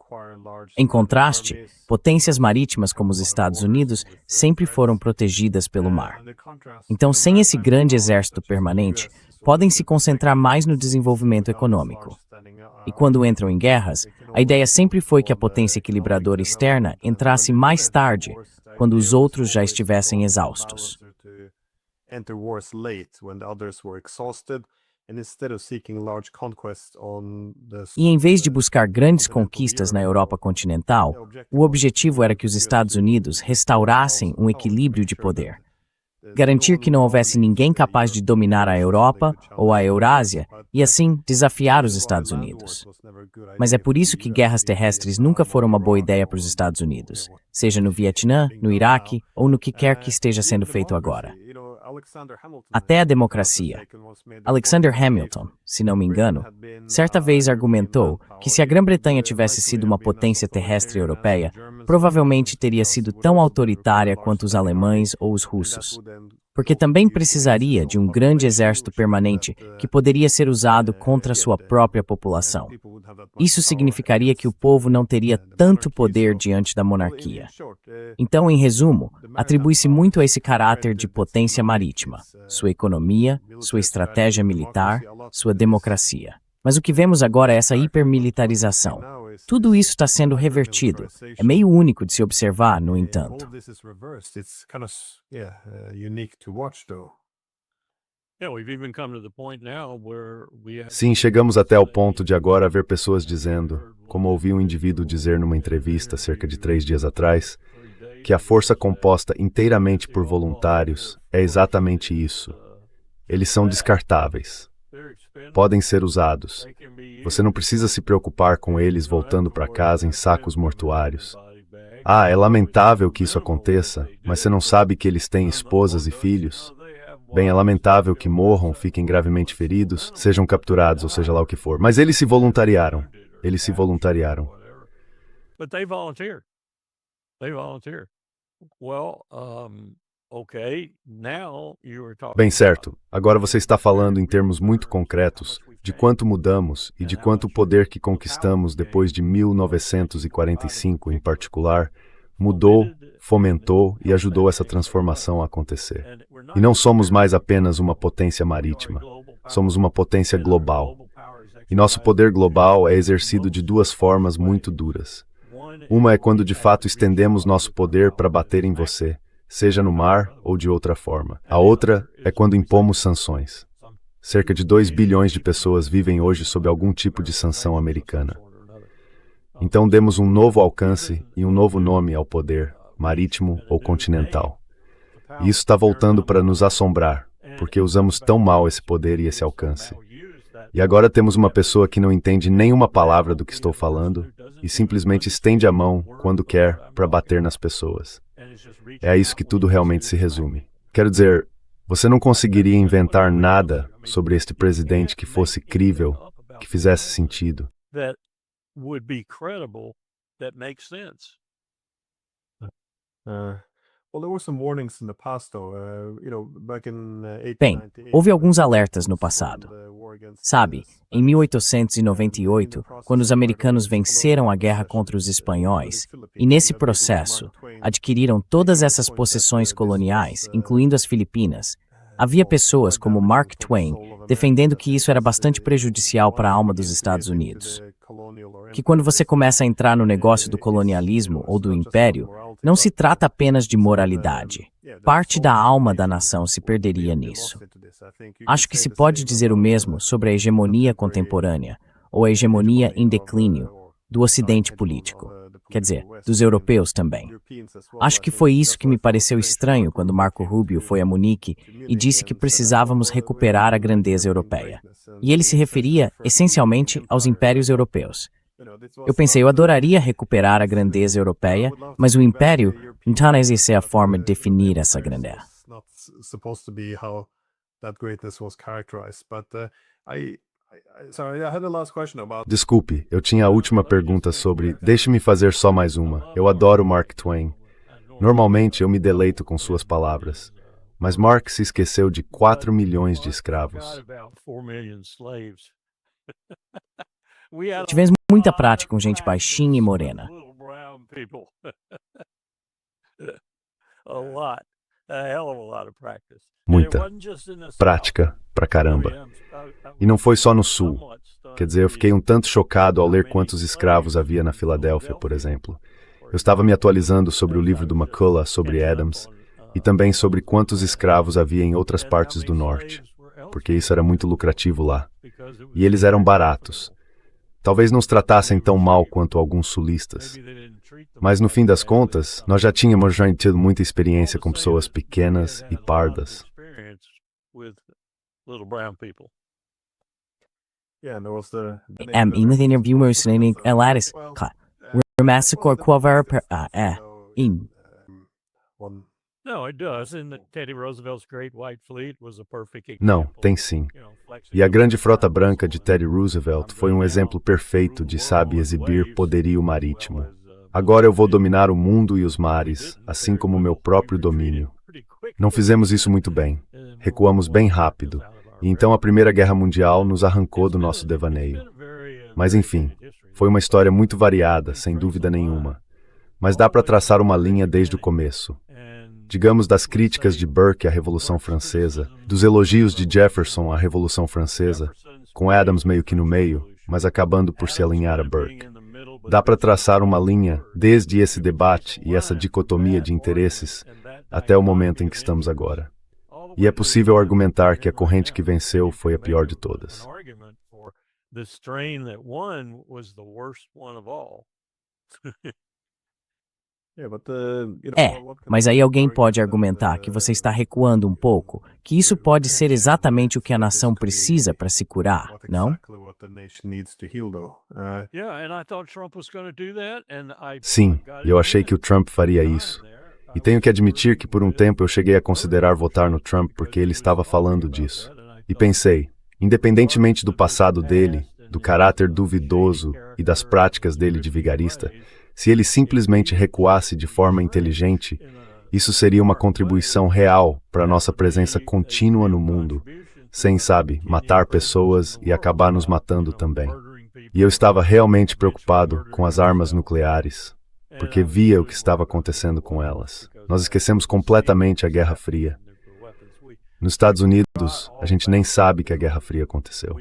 S2: Em contraste, potências marítimas como os Estados Unidos sempre foram protegidas pelo mar. Então, sem esse grande exército permanente, podem se concentrar mais no desenvolvimento econômico. E quando entram em guerras, a ideia sempre foi que a potência equilibradora externa entrasse mais tarde, quando os outros já estivessem exaustos. E em vez de buscar grandes conquistas na Europa continental, o objetivo era que os Estados Unidos restaurassem um equilíbrio de poder. garantir que não houvesse ninguém capaz de dominar a Europa ou a Eurásia e, assim, desafiar os Estados Unidos. Mas é por isso que guerras terrestres nunca foram uma boa ideia para os Estados Unidos, seja no Vietnã, no Iraque ou no que quer que esteja sendo feito agora. Até a democracia. Alexander Hamilton, se não me engano, certa vez argumentou que se a Grã-Bretanha tivesse sido uma potência terrestre europeia, provavelmente teria sido tão autoritária quanto os alemães ou os russos, porque também precisaria de um grande exército permanente que poderia ser usado contra sua própria população. Isso significaria que o povo não teria tanto poder diante da monarquia. Então, em resumo, atribui-se muito a esse caráter de potência marítima, sua economia, sua estratégia militar, sua democracia. Mas o que vemos agora é essa hipermilitarização. Tudo isso está sendo revertido. É meio único de se observar, no entanto.
S3: Sim, chegamos até ao ponto de agora ver pessoas dizendo, como ouvi um indivíduo dizer numa entrevista cerca de 3 dias atrás, que a força composta inteiramente por voluntários é exatamente isso. Eles são descartáveis. Podem ser usados. Você não precisa se preocupar com eles voltando para casa em sacos mortuários. É lamentável que isso aconteça, mas você não sabe que eles têm esposas e filhos? Bem, é lamentável que morram, fiquem gravemente feridos, sejam capturados, ou seja lá o que for. Mas eles se voluntariaram. Eles se voluntariaram. Bem, certo. Agora você está falando em termos muito concretos de quanto mudamos e de quanto o poder que conquistamos depois de 1945, em particular, mudou, fomentou e ajudou essa transformação a acontecer. E não somos mais apenas uma potência marítima, somos uma potência global. E nosso poder global é exercido de 2 formas muito duras. Uma é quando de fato estendemos nosso poder para bater em você, seja no mar ou de outra forma. A outra é quando impomos sanções. Cerca de 2 bilhões de pessoas vivem hoje sob algum tipo de sanção americana. Então demos um novo alcance e um novo nome ao poder, marítimo ou continental. E isso está voltando para nos assombrar, porque usamos tão mal esse poder e esse alcance. E agora temos uma pessoa que não entende nenhuma palavra do que estou falando e simplesmente estende a mão, quando quer, para bater nas pessoas. É a isso que tudo realmente se resume. Quero dizer, você não conseguiria inventar nada sobre este presidente que fosse crível, que fizesse sentido.
S2: Bem, houve alguns alertas no passado. Sabe, em 1898, quando os americanos venceram a guerra contra os espanhóis, e nesse processo, adquiriram todas essas possessões coloniais, incluindo as Filipinas, havia pessoas como Mark Twain defendendo que isso era bastante prejudicial para a alma dos Estados Unidos. Que quando você começa a entrar no negócio do colonialismo ou do império, não se trata apenas de moralidade. Parte da alma da nação se perderia nisso. Acho que se pode dizer o mesmo sobre a hegemonia contemporânea, ou a hegemonia em declínio, do Ocidente político. Quer dizer, dos europeus também. Acho que foi isso que me pareceu estranho quando Marco Rubio foi a Munique e disse que precisávamos recuperar a grandeza europeia. E ele se referia, essencialmente, aos impérios europeus. Eu pensei, eu adoraria recuperar a grandeza europeia, mas o império não é a forma de definir essa grandeza.
S3: Desculpe, eu tinha a última pergunta sobre... Deixe-me fazer só mais uma. Eu adoro Mark Twain. Normalmente eu me deleito com suas palavras. Mas Mark se esqueceu de 4 milhões de escravos.
S2: Tivemos muita prática com gente baixinha e morena.
S3: Muita prática pra caramba. E não foi só no sul. Quer dizer, eu fiquei um tanto chocado ao ler quantos escravos havia na Filadélfia, por exemplo. Eu estava me atualizando sobre o livro do McCullough sobre Adams e também sobre quantos escravos havia em outras partes do norte, porque isso era muito lucrativo lá. E eles eram baratos. Talvez não os tratassem tão mal quanto alguns sulistas, Mas no fim das contas, nós já tínhamos tido muita experiência com pessoas pequenas e pardas.
S1: Yeah, and there was the
S2: In the interview with Snake Alaris, Massacre Quaver, in.
S1: one.
S4: No, it does. And Teddy Roosevelt's Great White Fleet was a perfect example.
S3: Não, tem sim. E a grande frota branca de Teddy Roosevelt foi um exemplo perfeito de sabe exibir poderio marítimo. Agora eu vou dominar o mundo e os mares, assim como o meu próprio domínio. Não fizemos isso muito bem. Recuamos bem rápido. E então a Primeira Guerra Mundial nos arrancou do nosso devaneio. Mas enfim, foi uma história muito variada, sem dúvida nenhuma. Mas dá para traçar uma linha desde o começo. Digamos das críticas de Burke à Revolução Francesa, dos elogios de Jefferson à Revolução Francesa, com Adams meio que no meio, mas acabando por se alinhar a Burke. Dá para traçar uma linha desde esse debate e essa dicotomia de interesses até o momento em que estamos agora. E é possível argumentar que a corrente que venceu foi a pior de todas.
S2: Mas aí alguém pode argumentar que você está recuando um pouco, que isso pode ser exatamente o que a nação precisa para se curar, não?
S3: Sim, eu achei que o Trump faria isso. E tenho que admitir que por um tempo eu cheguei a considerar votar no Trump porque ele estava falando disso. E pensei, independentemente do passado dele, do caráter duvidoso e das práticas dele de vigarista, se ele simplesmente recuasse de forma inteligente, isso seria uma contribuição real para a nossa presença contínua no mundo, sem, sabe, matar pessoas e acabar nos matando também. E eu estava realmente preocupado com as armas nucleares, porque via o que estava acontecendo com elas. Nós esquecemos completamente a Guerra Fria. Nos Estados Unidos, a gente nem sabe que a Guerra Fria aconteceu.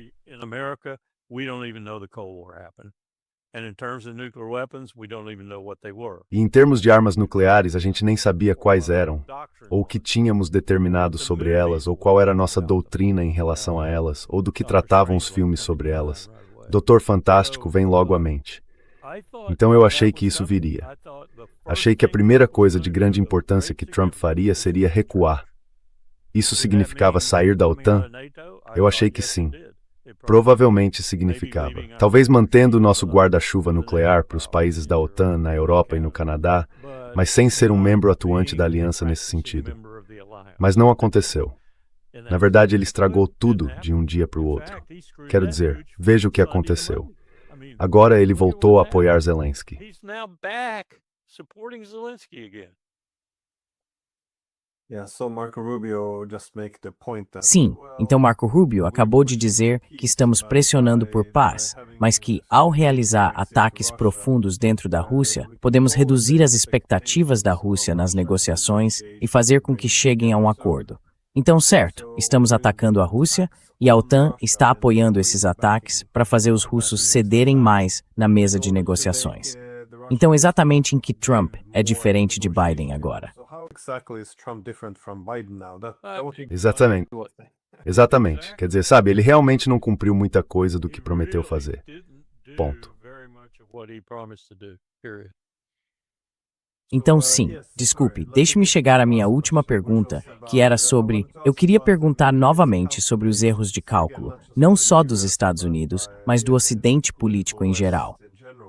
S3: E em termos de armas nucleares, a gente nem sabia quais eram, ou o que tínhamos determinado sobre elas, ou qual era a nossa doutrina em relação a elas, ou do que tratavam os filmes sobre elas. Doutor Fantástico vem logo à mente. Então eu achei que isso viria. Achei que a primeira coisa de grande importância que Trump faria seria recuar. Isso significava sair da OTAN? Eu achei que sim. Provavelmente significava. Talvez mantendo o nosso guarda-chuva nuclear para os países da OTAN, na Europa e no Canadá, mas sem ser um membro atuante da aliança nesse sentido. Mas não aconteceu. Na verdade, ele estragou tudo de um dia para o outro. Quero dizer, veja o que aconteceu. Agora ele voltou a apoiar Zelensky.
S2: Sim, então Marco Rubio acabou de dizer que estamos pressionando por paz, mas que, ao realizar ataques profundos dentro da Rússia, podemos reduzir as expectativas da Rússia nas negociações e fazer com que cheguem a um acordo. Então, certo, estamos atacando a Rússia e a OTAN está apoiando esses ataques para fazer os russos cederem mais na mesa de negociações. Então, exatamente em que Trump é diferente de Biden agora?
S3: Exatamente. Exatamente. Quer dizer, sabe, ele realmente não cumpriu muita coisa do que prometeu fazer. Ponto.
S2: Então sim, desculpe, deixe-me chegar à minha última pergunta, que era sobre... Eu queria perguntar novamente sobre os erros de cálculo, não só dos Estados Unidos, mas do Ocidente político em geral.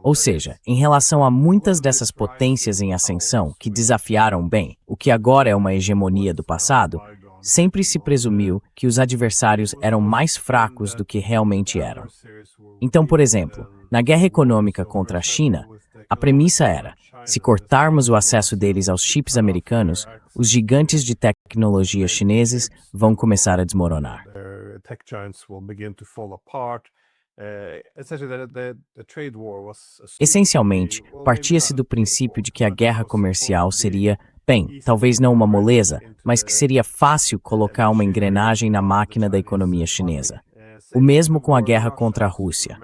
S2: Ou seja, em relação a muitas dessas potências em ascensão que desafiaram bem, o que agora é uma hegemonia do passado, sempre se presumiu que os adversários eram mais fracos do que realmente eram. Então, por exemplo, na guerra econômica contra a China, a premissa era: se cortarmos o acesso deles aos chips americanos, os gigantes de tecnologia chineses vão começar a desmoronar. Essencialmente, partia-se do princípio de que a guerra comercial seria, bem, talvez não uma moleza, mas que seria fácil colocar uma engrenagem na máquina da economia chinesa. O mesmo com a guerra contra a Rússia.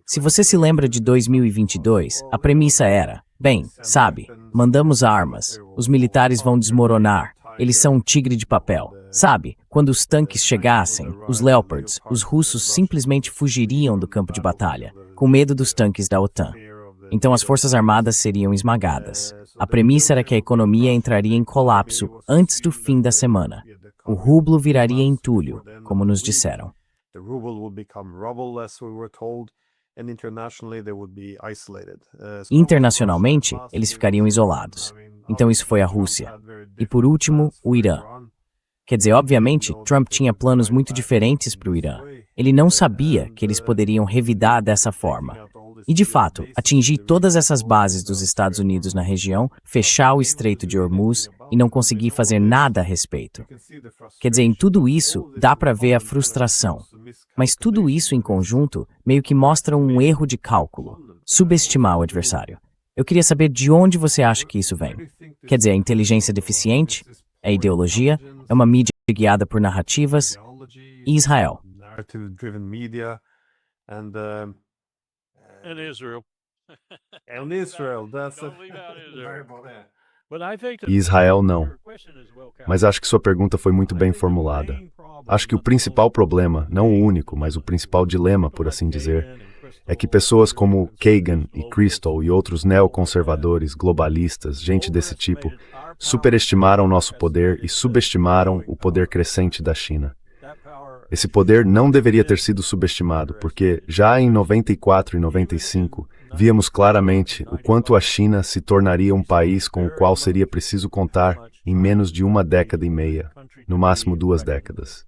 S2: Se você se lembra de 2022, a premissa era: bem, sabe, mandamos armas, os militares vão desmoronar, eles são um tigre de papel. Sabe, quando os tanques chegassem, os Leopards, os russos simplesmente fugiriam do campo de batalha, com medo dos tanques da OTAN. Então as forças armadas seriam esmagadas. A premissa era que a economia entraria em colapso antes do fim da semana. O rublo viraria entulho, como nos disseram.
S1: The ruble would become rubble, as we were told, and internationally they would be isolated.
S2: Internacionalmente, eles ficariam isolados. Então isso foi a Rússia. E por último, o Irã. Quer dizer, obviamente, Trump tinha planos muito diferentes para o Irã. Ele não sabia que eles poderiam revidar dessa forma. E, de fato, atingir todas essas bases dos Estados Unidos na região, fechar o Estreito de Hormuz e não conseguir fazer nada a respeito. Quer dizer, em tudo isso, dá para ver a frustração. Mas tudo isso em conjunto meio que mostra um erro de cálculo. Subestimar o adversário. Eu queria saber de onde você acha que isso vem. Quer dizer, a inteligência deficiente? É ideologia? É uma mídia guiada por narrativas? E Israel?
S1: Narrative-driven media and
S4: Israel.
S1: Israel. That's
S4: Don't leave out Israel.
S1: yeah.
S4: But I think
S3: E Israel não.
S4: your question is well counted.
S3: Mas acho que sua pergunta foi muito bem formulada. Acho que o principal problema, não o único, mas o principal dilema, por assim dizer, é que pessoas como Kagan e Kristol e outros neoconservadores, globalistas, gente desse tipo, superestimaram nosso poder e subestimaram o poder crescente da China. Esse poder não deveria ter sido subestimado, porque já em 94 e 95, víamos claramente o quanto a China se tornaria um país com o qual seria preciso contar em menos de uma década e meia, no máximo 2 décadas.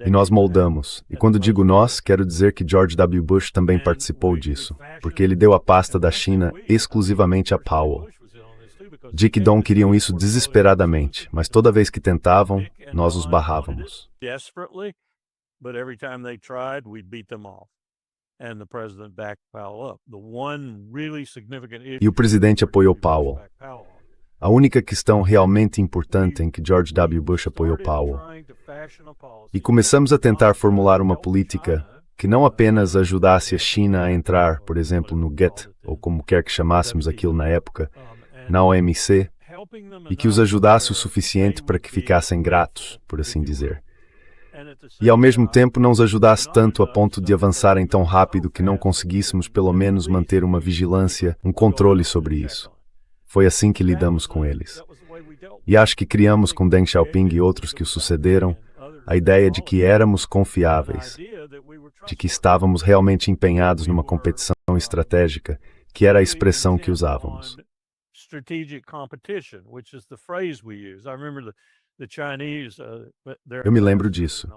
S3: E nós moldamos. E quando digo nós, quero dizer que George W. Bush também participou disso, porque ele deu a pasta da China exclusivamente a Powell. Dick e Don queriam isso desesperadamente, mas toda vez que tentavam, nós os barrávamos.
S4: Desperately, but every time they tried, we'd beat them off. And the president backed Powell up. The one really significant issue
S3: E o presidente apoiou Powell. A única questão realmente importante em que George W. Bush apoiou Powell. E começamos a tentar formular uma política que não apenas ajudasse a China a entrar, por exemplo, no GATT, ou como quer que chamássemos aquilo na época, na OMC, e que os ajudasse o suficiente para que ficassem gratos, por assim dizer. E ao mesmo tempo não os ajudasse tanto a ponto de avançarem tão rápido que não conseguíssemos pelo menos manter uma vigilância, um controle sobre isso. Foi assim que lidamos com eles. E acho que criamos com Deng Xiaoping e outros que o sucederam a ideia de que éramos confiáveis, de que estávamos realmente empenhados numa competição estratégica, que era a expressão que usávamos. Eu me lembro disso.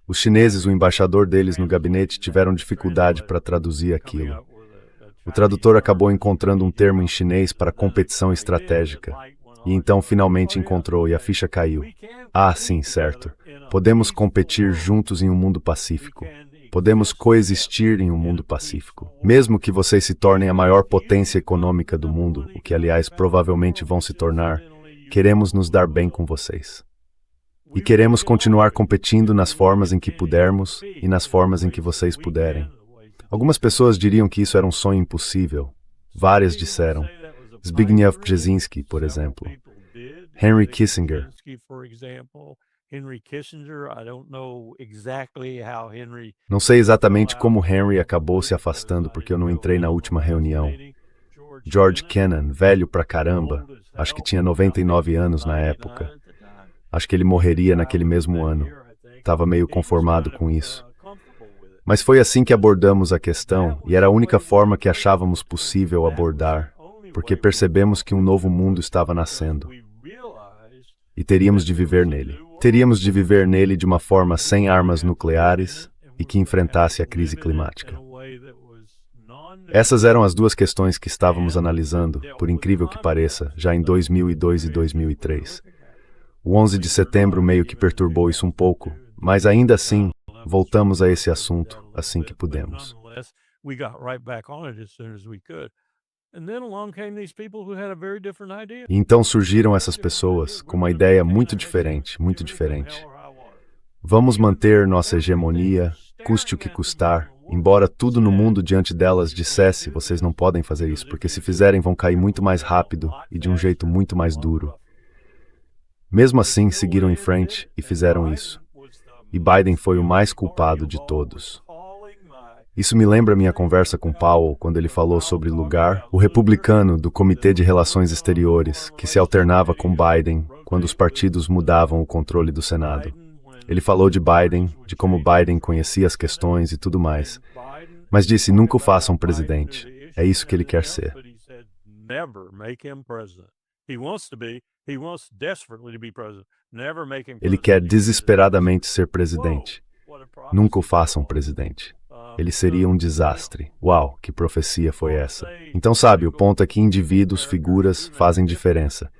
S3: Os chineses, o embaixador deles no gabinete, tiveram dificuldade para traduzir aquilo. O tradutor acabou encontrando um termo em chinês para competição estratégica. E então finalmente encontrou e a ficha caiu. Ah, sim, certo. Podemos competir juntos em um mundo pacífico. Podemos coexistir em um mundo pacífico. Mesmo que vocês se tornem a maior potência econômica do mundo, o que aliás provavelmente vão se tornar, queremos nos dar bem com vocês. E queremos continuar competindo nas formas em que pudermos e nas formas em que vocês puderem. Algumas pessoas diriam que isso era um sonho impossível. Várias disseram. Zbigniew Brzezinski, por exemplo. Henry Kissinger. Não sei exatamente como Henry acabou se afastando porque eu não entrei na última reunião. George Kennan, velho pra caramba, acho que tinha 99 anos na época. Acho que ele morreria naquele mesmo ano. Estava meio conformado com isso. Mas foi assim que abordamos a questão e era a única forma que achávamos possível abordar, porque percebemos que um novo mundo estava nascendo. E teríamos de viver nele. Teríamos de viver nele de uma forma sem armas nucleares e que enfrentasse a crise climática. Essas eram as duas questões que estávamos analisando, por incrível que pareça, já em 2002 e 2003. O 11 de setembro meio que perturbou isso um pouco, mas ainda assim, voltamos a esse assunto assim que pudemos. E então surgiram essas pessoas com uma ideia muito diferente, muito diferente. Vamos manter nossa hegemonia, custe o que custar, embora tudo no mundo diante delas dissesse, vocês não podem fazer isso, porque se fizerem vão cair muito mais rápido e de um jeito muito mais duro. Mesmo assim, seguiram em frente e fizeram isso. E Biden foi o mais culpado de todos. Isso me lembra minha conversa com Powell quando ele falou sobre Lugar, o republicano do Comitê de Relações Exteriores, que se alternava com Biden quando os partidos mudavam o controle do Senado. Ele falou de Biden, de como Biden conhecia as questões e tudo mais, mas disse: nunca o façam presidente. É isso que ele quer ser. Ele quer desesperadamente ser presidente. Nunca o façam presidente. Ele seria um desastre. Uau, que profecia foi essa? Então, sabe, o ponto é que indivíduos, figuras, fazem diferença.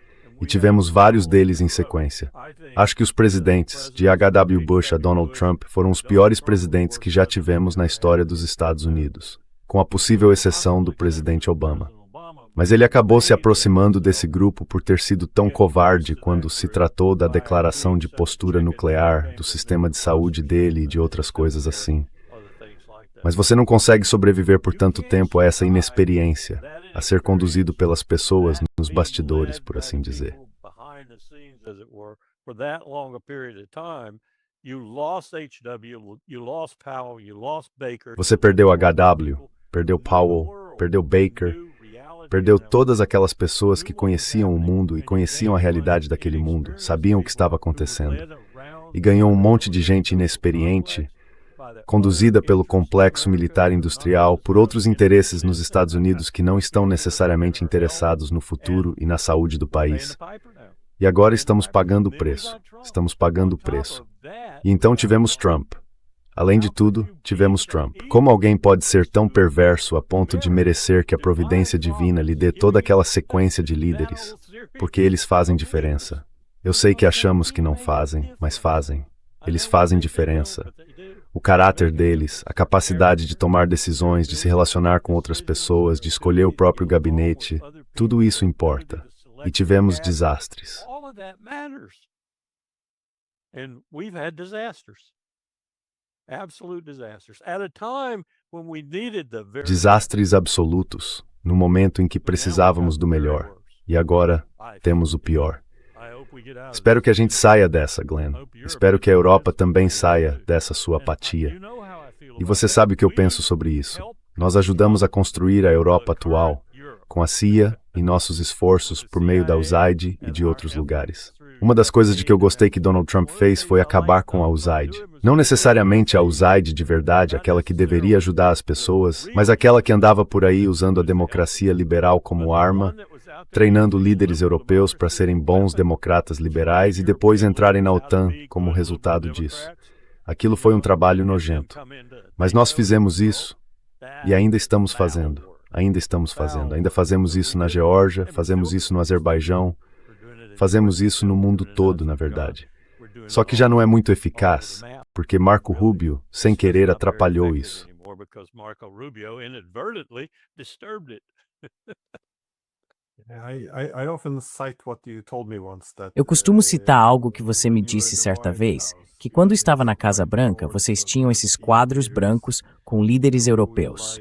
S3: E tivemos vários deles em sequência. Acho que os presidentes, de H.W. Bush a Donald Trump, foram os piores presidentes que já tivemos na história dos Estados Unidos, com a possível exceção do presidente Obama. Mas ele acabou se aproximando desse grupo por ter sido tão covarde quando se tratou da declaração de postura nuclear, do sistema de saúde dele e de outras coisas assim. Mas você não consegue sobreviver por tanto tempo a essa inexperiência, a ser conduzido pelas pessoas nos bastidores, por assim dizer. Você perdeu HW, perdeu Powell, perdeu Baker, perdeu todas aquelas pessoas que conheciam o mundo e conheciam a realidade daquele mundo, sabiam o que estava acontecendo. E ganhou um monte de gente inexperiente, conduzida pelo complexo militar industrial por outros interesses nos Estados Unidos que não estão necessariamente interessados no futuro e na saúde do país. E agora estamos pagando o preço. Estamos pagando o preço. E então tivemos Trump. Além de tudo, tivemos Trump. Como alguém pode ser tão perverso a ponto de merecer que a providência divina lhe dê toda aquela sequência de líderes? Porque eles fazem diferença. Eu sei que achamos que não fazem, mas fazem. Eles fazem diferença. O caráter deles, a capacidade de tomar decisões, de se relacionar com outras pessoas, de escolher o próprio gabinete, tudo isso importa. E tivemos desastres. Desastres absolutos, no momento em que precisávamos do melhor. E agora, temos o pior. Espero que a gente saia dessa, Glenn. Espero que a Europa também saia dessa sua apatia. E você sabe o que eu penso sobre isso. Nós ajudamos a construir a Europa atual, com a CIA e nossos esforços por meio da USAID e de outros lugares. Uma das coisas de que eu gostei que Donald Trump fez foi acabar com a USAID. Não necessariamente a USAID de verdade, aquela que deveria ajudar as pessoas, mas aquela que andava por aí usando a democracia liberal como arma, treinando líderes europeus para serem bons democratas liberais e depois entrarem na OTAN como resultado disso. Aquilo foi um trabalho nojento. Mas nós fizemos isso e ainda estamos fazendo. Ainda fazemos isso na Geórgia, fazemos isso no Azerbaijão, fazemos isso no mundo todo, na verdade. Só que já não é muito eficaz, porque Marco Rubio, sem querer, atrapalhou isso.
S2: Eu costumo citar algo que você me disse certa vez, que quando estava na Casa Branca, vocês tinham esses quadros brancos com líderes europeus.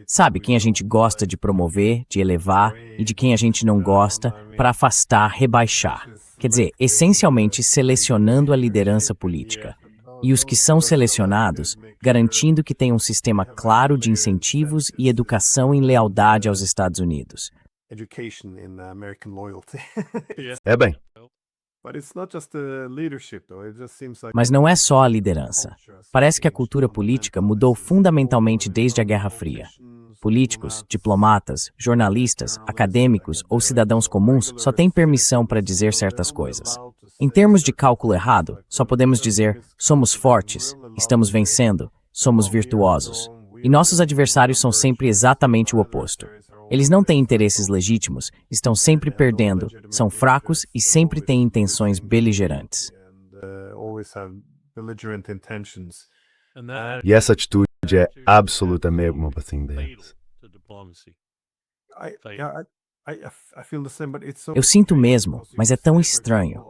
S2: Sabe, quem a gente gosta de promover, de elevar, e de quem a gente não gosta, para afastar, rebaixar. Quer dizer, essencialmente selecionando a liderança política. E os que são selecionados, garantindo que tem um sistema claro de incentivos e educação em lealdade aos Estados Unidos.
S3: É bem.
S2: Mas não é só a liderança. Parece que a cultura política mudou fundamentalmente desde a Guerra Fria. Políticos, diplomatas, jornalistas, acadêmicos ou cidadãos comuns só têm permissão para dizer certas coisas. Em termos de cálculo errado, só podemos dizer: somos fortes, estamos vencendo, somos virtuosos. E nossos adversários são sempre exatamente o oposto. Eles não têm interesses legítimos, estão sempre perdendo, são fracos e sempre têm intenções beligerantes.
S3: E essa atitude é absolutamente uma assim deles.
S2: Eu sinto mesmo, mas é tão estranho.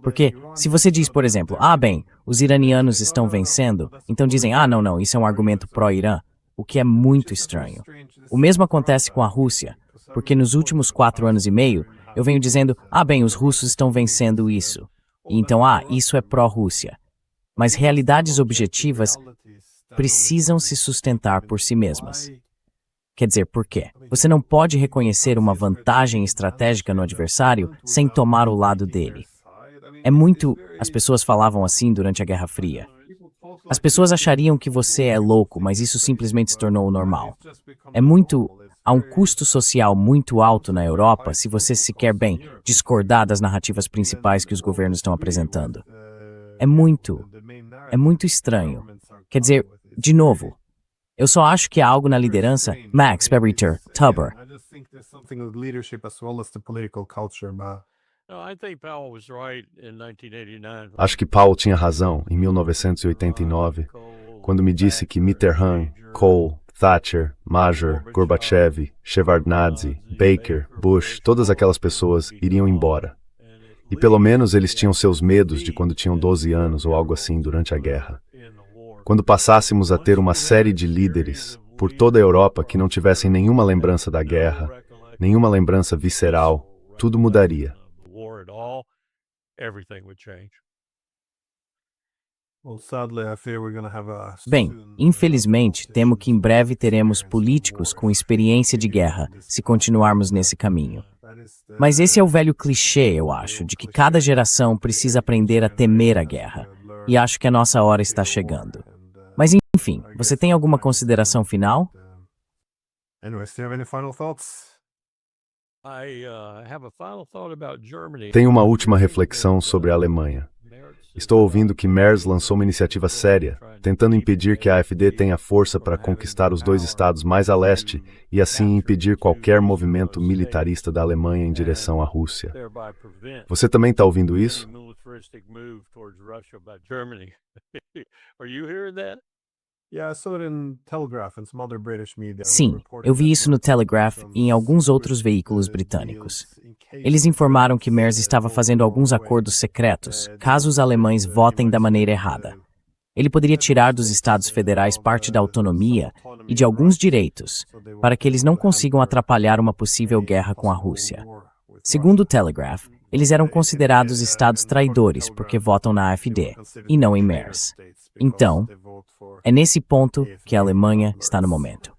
S2: Porque, se você diz, por exemplo, bem, os iranianos estão vencendo, então dizem, não, isso é um argumento pró-Irã, o que é muito estranho. O mesmo acontece com a Rússia, porque nos últimos 4 anos e meio, eu venho dizendo, bem, os russos estão vencendo isso. E então, isso é pró-Rússia. Mas realidades objetivas precisam se sustentar por si mesmas. Quer dizer, por quê? Você não pode reconhecer uma vantagem estratégica no adversário sem tomar o lado dele. É muito. As pessoas falavam assim durante a Guerra Fria. As pessoas achariam que você é louco, mas isso simplesmente se tornou o normal. É muito. Há um custo social muito alto na Europa se você se quer bem discordar das narrativas principais que os governos estão apresentando. É muito estranho. Quer dizer, de novo, eu só acho que há algo na liderança. Max Berriter, Tuber.
S4: No, I think Powell was right in 1989.
S3: Acho que Powell tinha razão em 1989, quando me disse que Mitterrand, Kohl, Thatcher, Major, Gorbachev, Shevardnadze, Baker, Bush, todas aquelas pessoas iriam embora. E pelo menos eles tinham seus medos de quando tinham 12 anos ou algo assim durante a guerra. Quando passássemos a ter uma série de líderes por toda a Europa que não tivessem nenhuma lembrança da guerra, nenhuma lembrança visceral, tudo mudaria.
S2: Bem, infelizmente, temo que em breve teremos políticos com experiência de guerra, se continuarmos nesse caminho. Mas esse é o velho clichê, eu acho, de que cada geração precisa aprender a temer a guerra. E acho que a nossa hora está chegando. Mas enfim, você tem alguma consideração final?
S3: Tenho uma última reflexão sobre a Alemanha. Estou ouvindo que Merz lançou uma iniciativa séria, tentando impedir que a AfD tenha força para conquistar os dois estados mais a leste e assim impedir qualquer movimento militarista da Alemanha em direção à Rússia. Você também está ouvindo isso?
S2: Sim, eu vi isso no Telegraph e em alguns outros veículos britânicos. Eles informaram que Merz estava fazendo alguns acordos secretos, caso os alemães votem da maneira errada. Ele poderia tirar dos estados federais parte da autonomia e de alguns direitos, para que eles não consigam atrapalhar uma possível guerra com a Rússia. Segundo o Telegraph, eles eram considerados estados traidores porque votam na AfD, e não em Merz. Então, é nesse ponto que a Alemanha está no momento.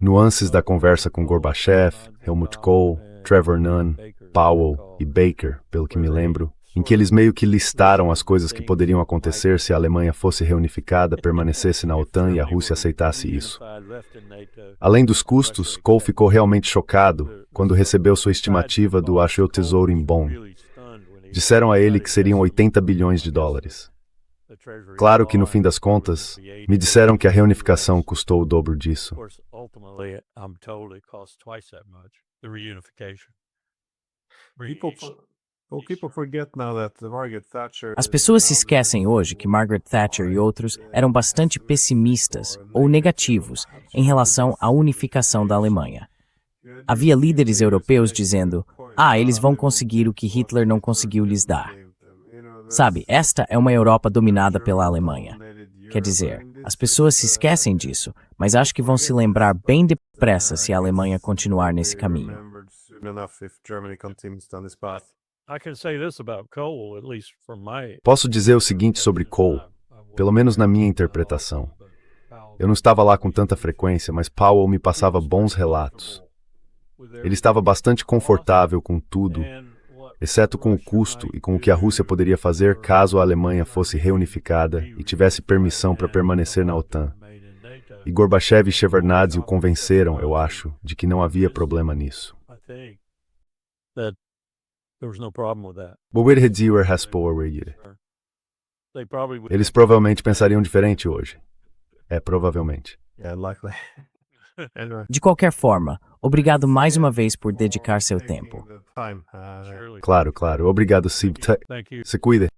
S3: Nuances da conversa com Gorbachev, Helmut Kohl, Trevor Nunn, Powell e Baker, pelo que me lembro, em que eles meio que listaram as coisas que poderiam acontecer se a Alemanha fosse reunificada, permanecesse na OTAN e a Rússia aceitasse isso. Além dos custos, Kohl ficou realmente chocado quando recebeu sua estimativa do Achou Tesouro em Bonn. Disseram a ele que seriam 80 bilhões de dólares. Claro que no fim das contas, me disseram que a reunificação custou o dobro disso.
S2: As pessoas se esquecem hoje que Margaret Thatcher e outros eram bastante pessimistas ou negativos em relação à unificação da Alemanha. Havia líderes europeus dizendo: eles vão conseguir o que Hitler não conseguiu lhes dar. Sabe, esta é uma Europa dominada pela Alemanha. Quer dizer, as pessoas se esquecem disso, mas acho que vão se lembrar bem depressa se a Alemanha continuar nesse caminho.
S3: Posso dizer o seguinte sobre Kohl, pelo menos na minha interpretação. Eu não estava lá com tanta frequência, mas Powell me passava bons relatos. Ele estava bastante confortável com tudo, exceto com o custo e com o que a Rússia poderia fazer caso a Alemanha fosse reunificada e tivesse permissão para permanecer na OTAN. E Gorbachev e Shevardnadze o convenceram, eu acho, de que não havia problema nisso. Eles provavelmente pensariam diferente hoje. Provavelmente.
S2: De qualquer forma, obrigado mais uma vez por dedicar seu tempo.
S3: Claro. Obrigado, Sib. Se cuide.